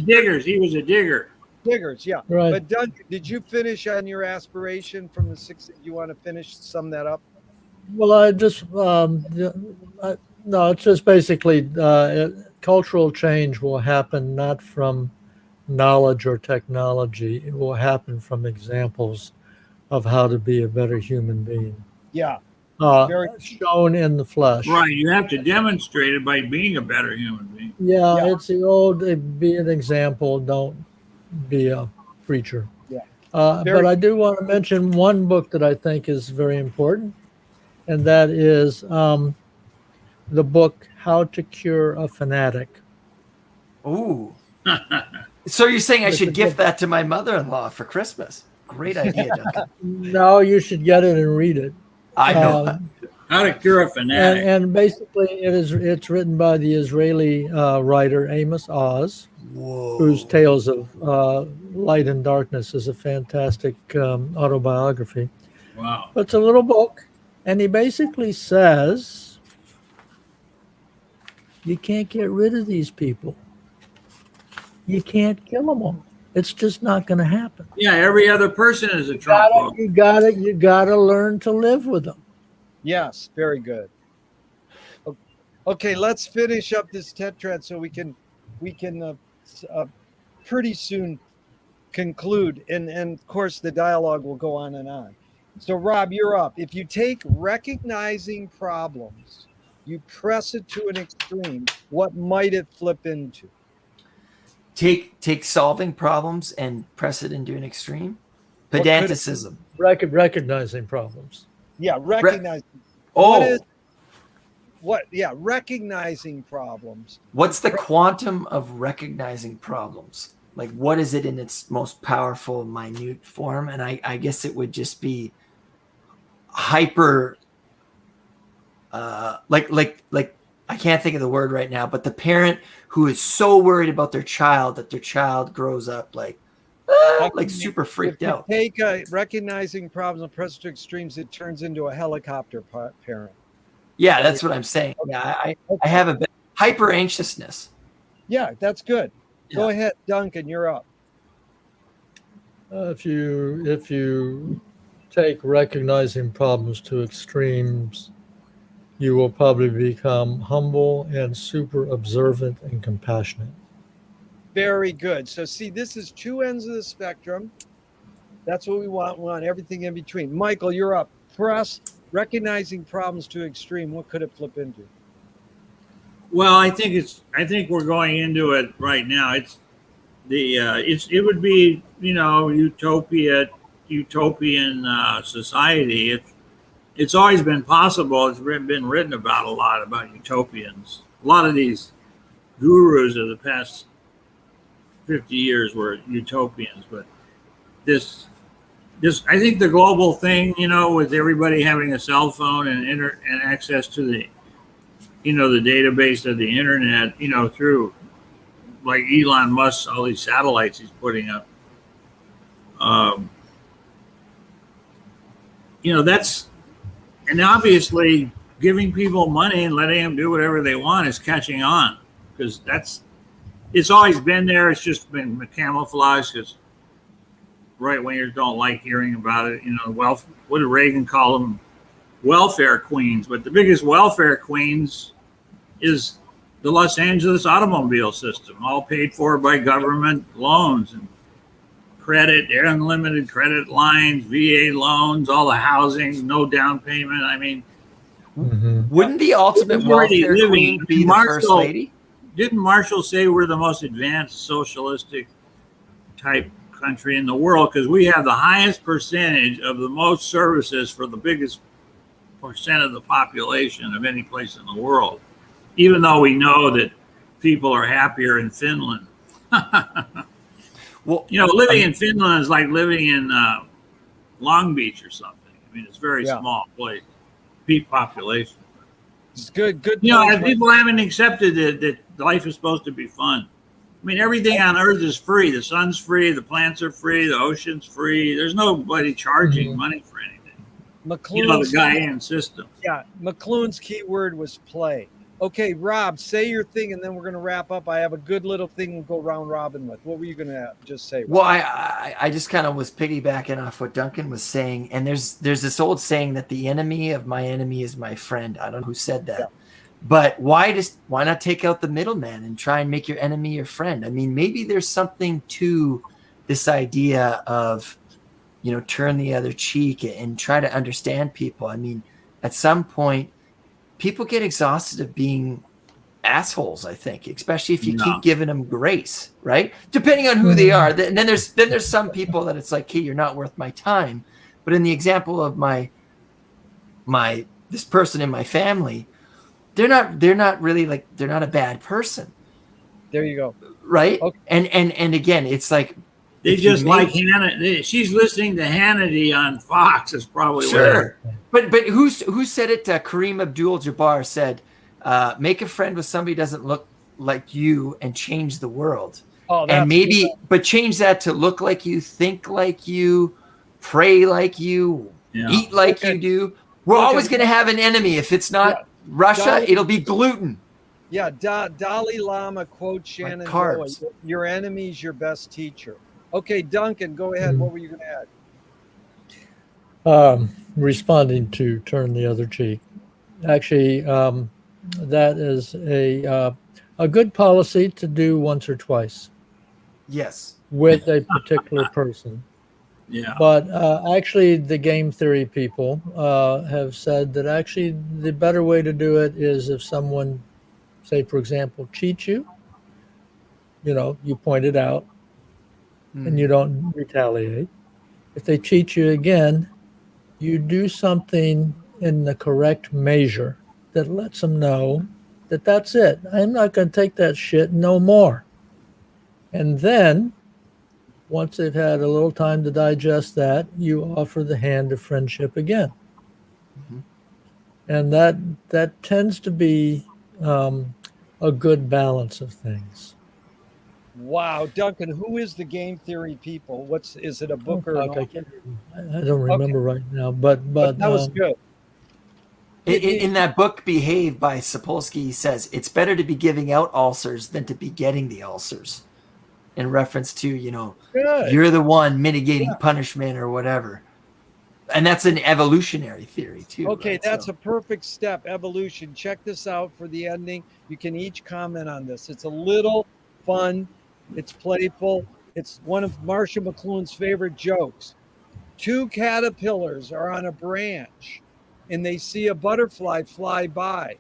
[SPEAKER 2] diggers. He was a digger.
[SPEAKER 1] Diggers, yeah.
[SPEAKER 4] Right.
[SPEAKER 1] But Duncan, did you finish on your aspiration from the 6? You want to finish, sum that up?
[SPEAKER 4] Well, I just no, it's just basically cultural change will happen not from knowledge or technology. It will happen from examples of how to be a better human being.
[SPEAKER 1] Yeah.
[SPEAKER 4] Shown in the flesh.
[SPEAKER 2] Right. You have to demonstrate it by being a better human being.
[SPEAKER 4] Yeah, it's the old be an example, don't be a preacher.
[SPEAKER 1] Yeah.
[SPEAKER 4] But I do want to mention one book that I think is very important, and that is the book How to Cure a Fanatic.
[SPEAKER 3] Ooh. So you're saying I should gift that to my mother-in-law for Christmas? Great idea, Duncan.
[SPEAKER 4] No, you should get it and read it.
[SPEAKER 3] I know.
[SPEAKER 2] How to Cure a Fanatic.
[SPEAKER 4] And basically, it's written by the Israeli writer Amos Oz, whose Tales of Light and Darkness is a fantastic autobiography.
[SPEAKER 2] Wow.
[SPEAKER 4] But it's a little book, and he basically says you can't get rid of these people. You can't kill them all. It's just not going to happen.
[SPEAKER 2] Yeah, every other person is a Trump.
[SPEAKER 4] You gotta learn to live with them.
[SPEAKER 1] Yes, very good. Okay, let's finish up this tetrad so we can pretty soon conclude, and of course the dialogue will go on and on. So Rob, you're up. If you take recognizing problems, you press it to an extreme, what might it flip into?
[SPEAKER 3] Take solving problems and press it into an extreme. Pedanticism.
[SPEAKER 4] Recognizing problems.
[SPEAKER 1] Yeah, recognizing. Recognizing problems.
[SPEAKER 3] What's the quantum of recognizing problems? Like, what is it in its most powerful, minute form? And I guess it would just be hyper, like I can't think of the word right now, but the parent who is so worried about their child that their child grows up like super freaked out.
[SPEAKER 1] Take recognizing problems and press it to extremes, it turns into a helicopter parent.
[SPEAKER 3] Yeah, that's what I'm saying. Yeah, I have a bit hyper anxiousness.
[SPEAKER 1] Yeah, that's good.
[SPEAKER 3] Yeah.
[SPEAKER 1] Go ahead, Duncan, you're up.
[SPEAKER 4] If you take recognizing problems to extremes, you will probably become humble and super observant and compassionate.
[SPEAKER 1] Very good. So see, this is two ends of the spectrum. That's what we want. We want everything in between. Michael, you're up. Press recognizing problems to extreme. What could it flip into?
[SPEAKER 2] Well, I think we're going into it right now. It would be, utopian society. It's always been possible. It's been written about a lot about utopians. A lot of these gurus of the past 50 years were utopians, but this I think the global thing, with everybody having a cell phone and access to the database of the internet, through like Elon Musk, all these satellites he's putting up. That's, and obviously giving people money and letting them do whatever they want is catching on, because it's always been there. It's just been camouflaged because right-wingers don't like hearing about it. What did Reagan call them? Welfare queens. But the biggest welfare queens is the Los Angeles automobile system, all paid for by government loans and credit, unlimited credit lines, VA loans, all the housing, no down payment. I mean,
[SPEAKER 3] wouldn't the ultimate welfare queen be the first lady?
[SPEAKER 2] Didn't Marshall say we're the most advanced socialistic type country in the world because we have the highest percentage of the most services for the biggest percent of the population of any place in the world, even though we know that people are happier in Finland.
[SPEAKER 3] Well,
[SPEAKER 2] living in Finland is like living in Long Beach or something. I mean, it's a very small place, peak population.
[SPEAKER 1] It's good.
[SPEAKER 2] People haven't accepted that life is supposed to be fun. I mean, everything on Earth is free. The sun's free. The plants are free. The ocean's free. There's nobody charging money for anything.
[SPEAKER 1] McLuhan's
[SPEAKER 2] the Gaian system.
[SPEAKER 1] Yeah, McLuhan's key word was play. Okay, Rob, say your thing, and then we're going to wrap up. I have a good little thing we'll go round robin with. What were you going to just say, Rob?
[SPEAKER 3] Well, I just kind of was piggybacking off what Duncan was saying, and there's this old saying that the enemy of my enemy is my friend. I don't know who said that. Yeah. But why not take out the middleman and try and make your enemy your friend? I mean, maybe there's something to this idea of, turn the other cheek and try to understand people. I mean, at some point, people get exhausted of being assholes, I think, especially if you keep giving them grace, right? Depending on who they are. And then there's some people that it's like, hey, you're not worth my time. But in the example of this person in my family, they're not really like, they're not a bad person.
[SPEAKER 1] There you go.
[SPEAKER 3] Right. Okay. And again, it's like,
[SPEAKER 2] they just like Hannity. She's listening to Hannity on Fox is probably
[SPEAKER 3] sure. But who said it? Kareem Abdul-Jabbar said, make a friend with somebody who doesn't look like you and change the world. Oh, and maybe, but change that to look like you, think like you, pray like you, eat like you do. We're always going to have an enemy. If it's not Russia, it'll be gluten.
[SPEAKER 1] Yeah, Dalai Lama quotes Shannon Doyle, your enemy's your best teacher. Okay, Duncan, go ahead. What were you going to
[SPEAKER 4] add? Responding to turn the other cheek. Actually, that is a good policy to do once or twice.
[SPEAKER 3] Yes.
[SPEAKER 4] With a particular person.
[SPEAKER 2] Yeah.
[SPEAKER 4] But actually, the game theory people have said that actually the better way to do it is if someone, say, for example, cheats you, you point it out and you don't retaliate. If they cheat you again, you do something in the correct measure that lets them know that that's it. I'm not going to take that shit no more. And then, once they've had a little time to digest that, you offer the hand of friendship again. Mm-hmm. And that tends to be a good balance of things.
[SPEAKER 1] Wow, Duncan, who is the game theory people? Is it a book or
[SPEAKER 4] I don't remember right now, but
[SPEAKER 1] that was good.
[SPEAKER 3] In that book, Behave by Sapolsky, he says it's better to be giving out ulcers than to be getting the ulcers. In reference to, you're the one mitigating punishment or whatever. And that's an evolutionary theory too.
[SPEAKER 1] Okay,
[SPEAKER 3] right?
[SPEAKER 1] That's a perfect step, evolution. Check this out for the ending. You can each comment on this. It's a little fun. It's playful. It's one of Marshall McLuhan's favorite jokes. Two caterpillars are on a branch and they see a butterfly fly by.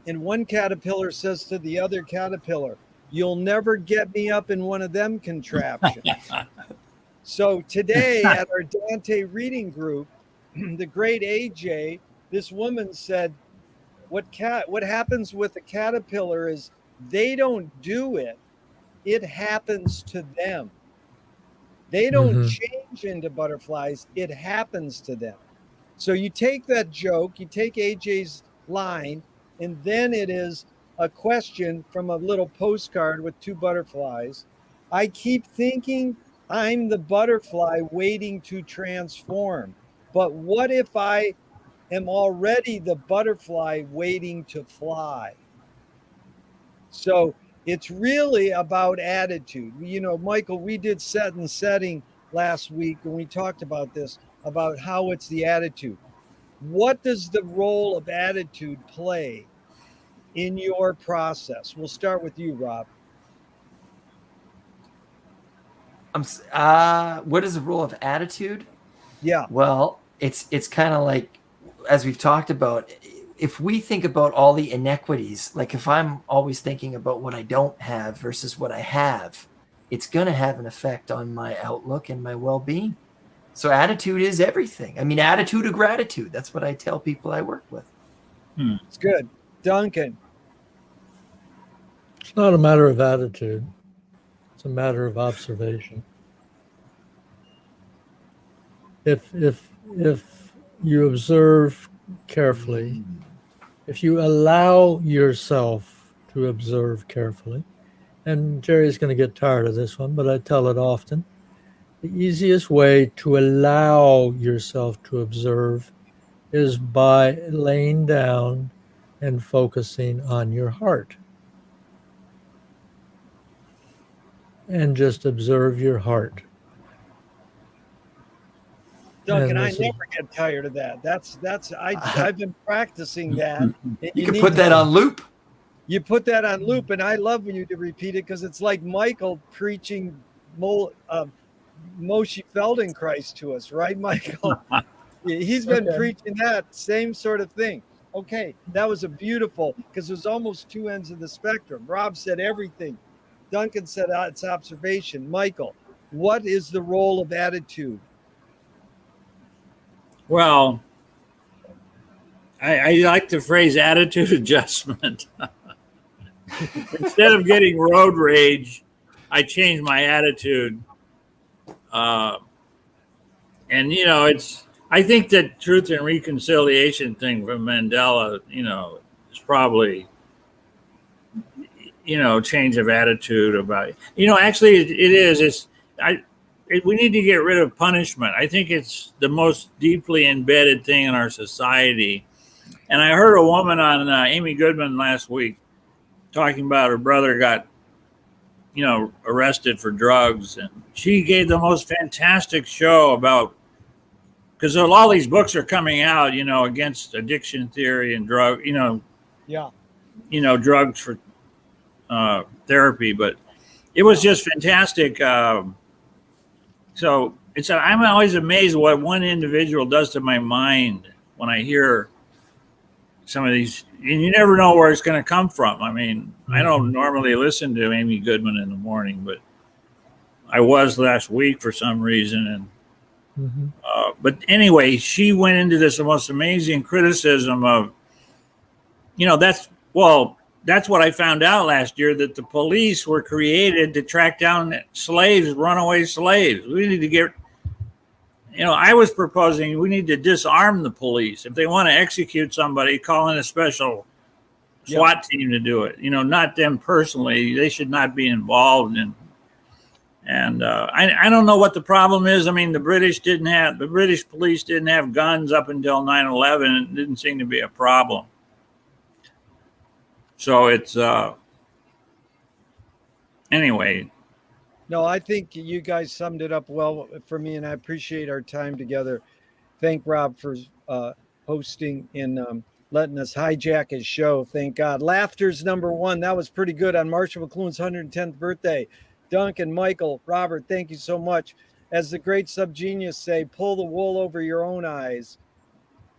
[SPEAKER 1] And one caterpillar says to the other caterpillar, "You'll never get me up in one of them contraptions." So today at our Dante reading group, the great AJ, this woman said, what happens with a caterpillar is they don't do it. It happens to them. They don't change into butterflies. It happens to them. So you take that joke, you take AJ's line, and then it is a question from a little postcard with two butterflies. I keep thinking I'm the butterfly waiting to transform. But what if I am already the butterfly waiting to fly? So it's really about attitude. Michael, we did set and setting last week, and we talked about this, about how it's the attitude. What does the role of attitude play in your process? We'll start with you, Rob.
[SPEAKER 3] What is the role of attitude?
[SPEAKER 1] Yeah.
[SPEAKER 3] Well, it's kind of like, as we've talked about, if we think about all the inequities, like if I'm always thinking about what I don't have versus what I have, it's going to have an effect on my outlook and my well-being. So attitude is everything. I mean, attitude of gratitude. That's what I tell people I work with.
[SPEAKER 1] It's good. Duncan.
[SPEAKER 4] It's not a matter of attitude. It's a matter of observation. If you observe carefully, if you allow yourself to observe carefully, and Gerry's going to get tired of this one, but I tell it often. The easiest way to allow yourself to observe is by laying down and focusing on your heart. And just observe your heart.
[SPEAKER 1] Duncan, I never get tired of that. I've been practicing that.
[SPEAKER 3] You can put that on loop.
[SPEAKER 1] You put that on loop, and I love when you to repeat it because it's like Michael preaching Moshe Feldenkrais to us, right, Michael? He's been preaching that same sort of thing. Okay, that was a beautiful, because there's almost two ends of the spectrum. Rob said everything. Duncan said it's observation. Michael, what is the role of attitude?
[SPEAKER 2] Well, I like the phrase attitude adjustment. Instead of getting road rage, I changed my attitude. And, I think that truth and reconciliation thing from Mandela, is probably, change of attitude about it. Actually, it is. We need to get rid of punishment. I think it's the most deeply embedded thing in our society. And I heard a woman on Amy Goodman last week talking about her brother got, arrested for drugs. And she gave the most fantastic show about, because all these books are coming out, against addiction theory and drugs for therapy. But it was just fantastic. So I'm always amazed what one individual does to my mind when I hear some of these, and you never know where it's going to come from. I mean, I don't normally listen to Amy Goodman in the morning, but I was last week for some reason. And but anyway, she went into this most amazing criticism of, that's what I found out last year, that the police were created to track down slaves, runaway slaves. We need to get, I was proposing we need to disarm the police. If they want to execute somebody, call in a special SWAT team to do it. Not them personally. They should not be involved in. And I don't know what the problem is. I mean, the British police didn't have guns up until 9/11. It didn't seem to be a problem. So it's anyway.
[SPEAKER 1] No, I think you guys summed it up well for me, and I appreciate our time together. Thank Rob for hosting and letting us hijack his show. Thank God. Laughtears #1. That was pretty good on Marshall McLuhan's 110th birthday. Duncan, Michael, Robert, thank you so much. As the great subgenius say, pull the wool over your own eyes.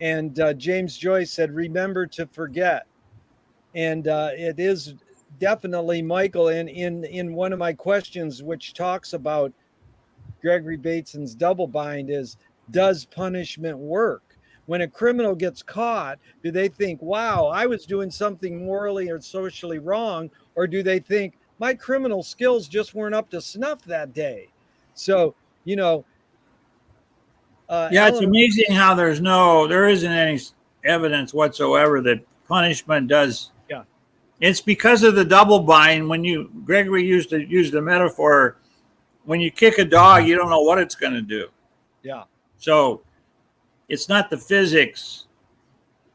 [SPEAKER 1] And James Joyce said, remember to forget. And it is definitely, Michael, in one of my questions, which talks about Gregory Bateson's double bind, is, does punishment work? When a criminal gets caught, do they think, wow, I was doing something morally or socially wrong? Or do they think, my criminal skills just weren't up to snuff that day? So,
[SPEAKER 2] it's amazing how there isn't any evidence whatsoever that punishment does.
[SPEAKER 1] Yeah.
[SPEAKER 2] It's because of the double bind. Gregory used to use the metaphor, when you kick a dog, you don't know what it's going to do.
[SPEAKER 1] Yeah.
[SPEAKER 2] So it's not the physics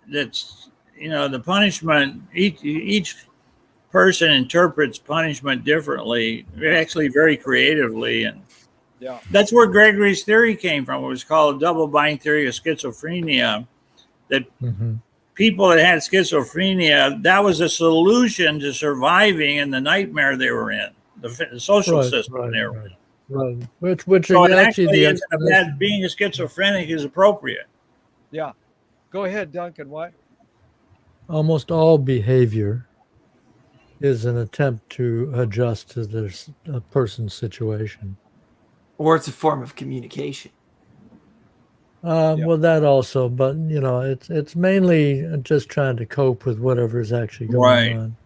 [SPEAKER 2] that's, the punishment, each person interprets punishment differently, actually very creatively. And that's where Gregory's theory came from. It was called a double bind theory of schizophrenia, that people that had schizophrenia, that was a solution to surviving in the nightmare they were in, the social system they were in.
[SPEAKER 4] Right. Which
[SPEAKER 2] so
[SPEAKER 4] is
[SPEAKER 2] actually being a schizophrenic is appropriate.
[SPEAKER 1] Yeah. Go ahead, Duncan. What?
[SPEAKER 4] Almost all behavior is an attempt to adjust to this person's situation.
[SPEAKER 3] Or it's a form of communication.
[SPEAKER 4] Well, that also, but it's mainly just trying to cope with whatever is actually going on.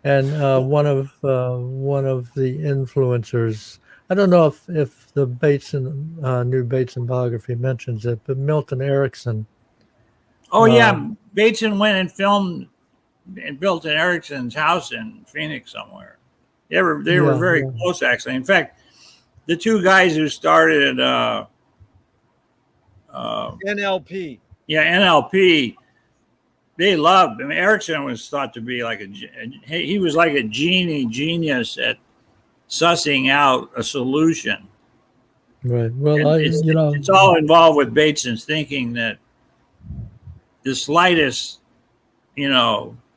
[SPEAKER 4] And one of the influencers, I don't know if the Bateson new Bateson biography mentions it, but Milton Erickson.
[SPEAKER 2] Oh yeah, Bateson went and filmed and built an Erickson's house in Phoenix somewhere. They were very close, actually. In fact, the two guys who started
[SPEAKER 1] NLP.
[SPEAKER 2] Yeah, NLP. They loved. I mean, Echelson was thought to be like he was like a genius at sussing out a solution.
[SPEAKER 4] Right. Well,
[SPEAKER 2] it's all involved with Bateson's thinking that the slightest,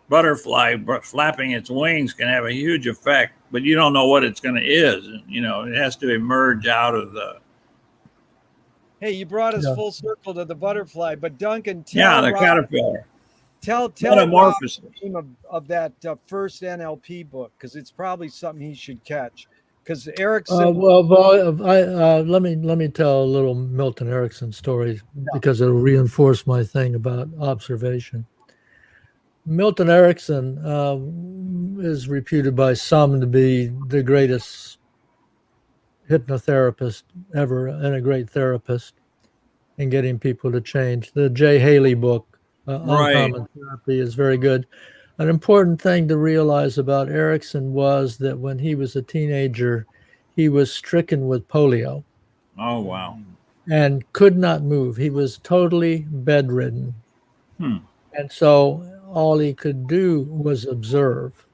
[SPEAKER 2] butterfly flapping its wings can have a huge effect, but you don't know what it's going to is. It has to emerge out of the.
[SPEAKER 1] Hey, you brought us full circle to the butterfly, but Duncan,
[SPEAKER 2] the caterpillar.
[SPEAKER 1] Tell
[SPEAKER 2] Metamorphosis.
[SPEAKER 1] Rob the name of that first NLP book, because it's probably something he should catch. Because Erickson.
[SPEAKER 4] Let me tell a little Milton Erickson story because it'll reinforce my thing about observation. Milton Erickson is reputed by some to be the greatest hypnotherapist ever and a great therapist in getting people to change. The Jay Haley book, Uncommon Therapy, is very good. An important thing to realize about Erickson was that when he was a teenager, he was stricken with polio.
[SPEAKER 2] Oh, wow.
[SPEAKER 4] And could not move. He was totally bedridden. And so all he could do was observe.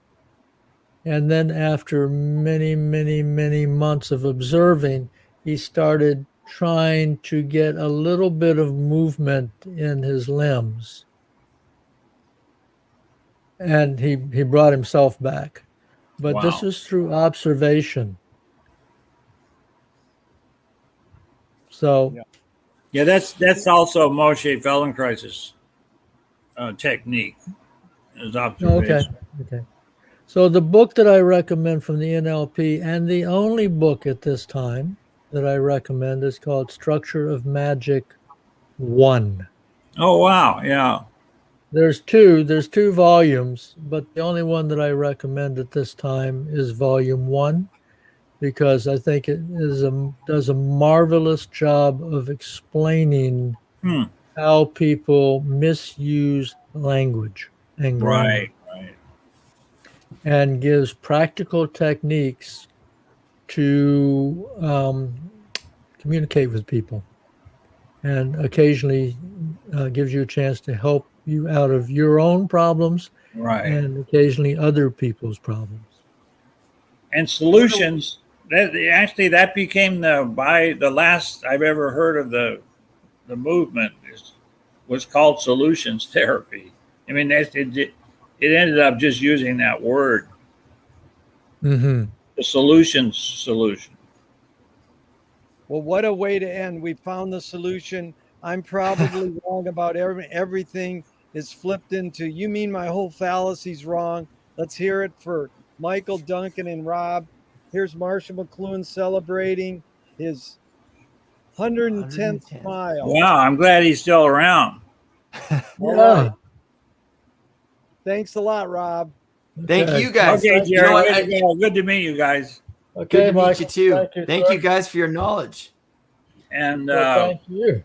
[SPEAKER 4] And then after many, many, many months of observing, he started trying to get a little bit of movement in his limbs. And he brought himself back. But this was through observation. So,
[SPEAKER 2] that's also Moshe Feldenkrais's technique, is observation.
[SPEAKER 4] Okay. So the book that I recommend from the NLP, and the only book at this time that I recommend, is called Structure of Magic 1.
[SPEAKER 2] Oh, wow. Yeah.
[SPEAKER 4] There's two volumes, but the only one that I recommend at this time is volume 1, because I think it does a marvelous job of explaining how people misuse language and grammar.
[SPEAKER 2] Right.
[SPEAKER 4] And gives practical techniques to communicate with people, and occasionally gives you a chance to help you out of your own problems, and occasionally other people's problems.
[SPEAKER 2] And solutions. That became the last I've ever heard of the movement was called solutions therapy. I mean, it ended up just using that word.
[SPEAKER 4] Mm-hmm.
[SPEAKER 2] The solution.
[SPEAKER 1] Well, what a way to end. We found the solution. I'm probably wrong about everything is flipped into, you mean my whole fallacy's wrong. Let's hear it for Michael, Duncan, and Rob. Here's Marshall McLuhan celebrating his 110th smile.
[SPEAKER 2] Wow, I'm glad he's still around.
[SPEAKER 1] Right. Thanks a lot, Rob.
[SPEAKER 3] Thank you, guys.
[SPEAKER 2] Okay, Gerry. Good to meet you guys.
[SPEAKER 3] Okay, good to meet you too. Thank you guys for your knowledge.
[SPEAKER 2] And
[SPEAKER 4] thank you.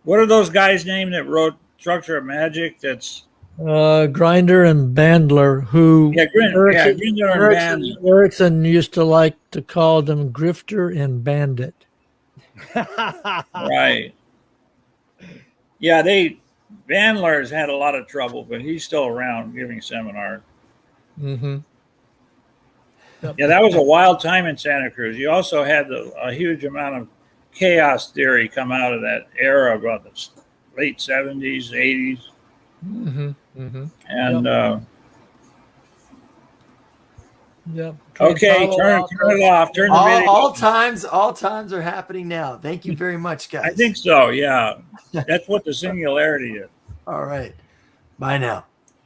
[SPEAKER 2] What are those guys' names that wrote Structure of Magic? That's
[SPEAKER 4] Grinder and Bandler, who
[SPEAKER 2] Grinder and Bandler.
[SPEAKER 4] Erickson used to like to call them Grifter and Bandit.
[SPEAKER 2] Right. Yeah, Bandler's had a lot of trouble, but he's still around giving seminars.
[SPEAKER 4] Mm-hmm.
[SPEAKER 2] Yep. Yeah, that was a wild time in Santa Cruz. You also had a huge amount of chaos theory come out of that era, about the late 70s, 80s.
[SPEAKER 4] Mm-hmm. Mm-hmm.
[SPEAKER 2] And
[SPEAKER 4] yep.
[SPEAKER 2] Okay, turn it off. Turn the video off.
[SPEAKER 3] All times are happening now. Thank you very much, guys.
[SPEAKER 2] I think so. Yeah, that's what the singularity is.
[SPEAKER 3] All right. Bye now.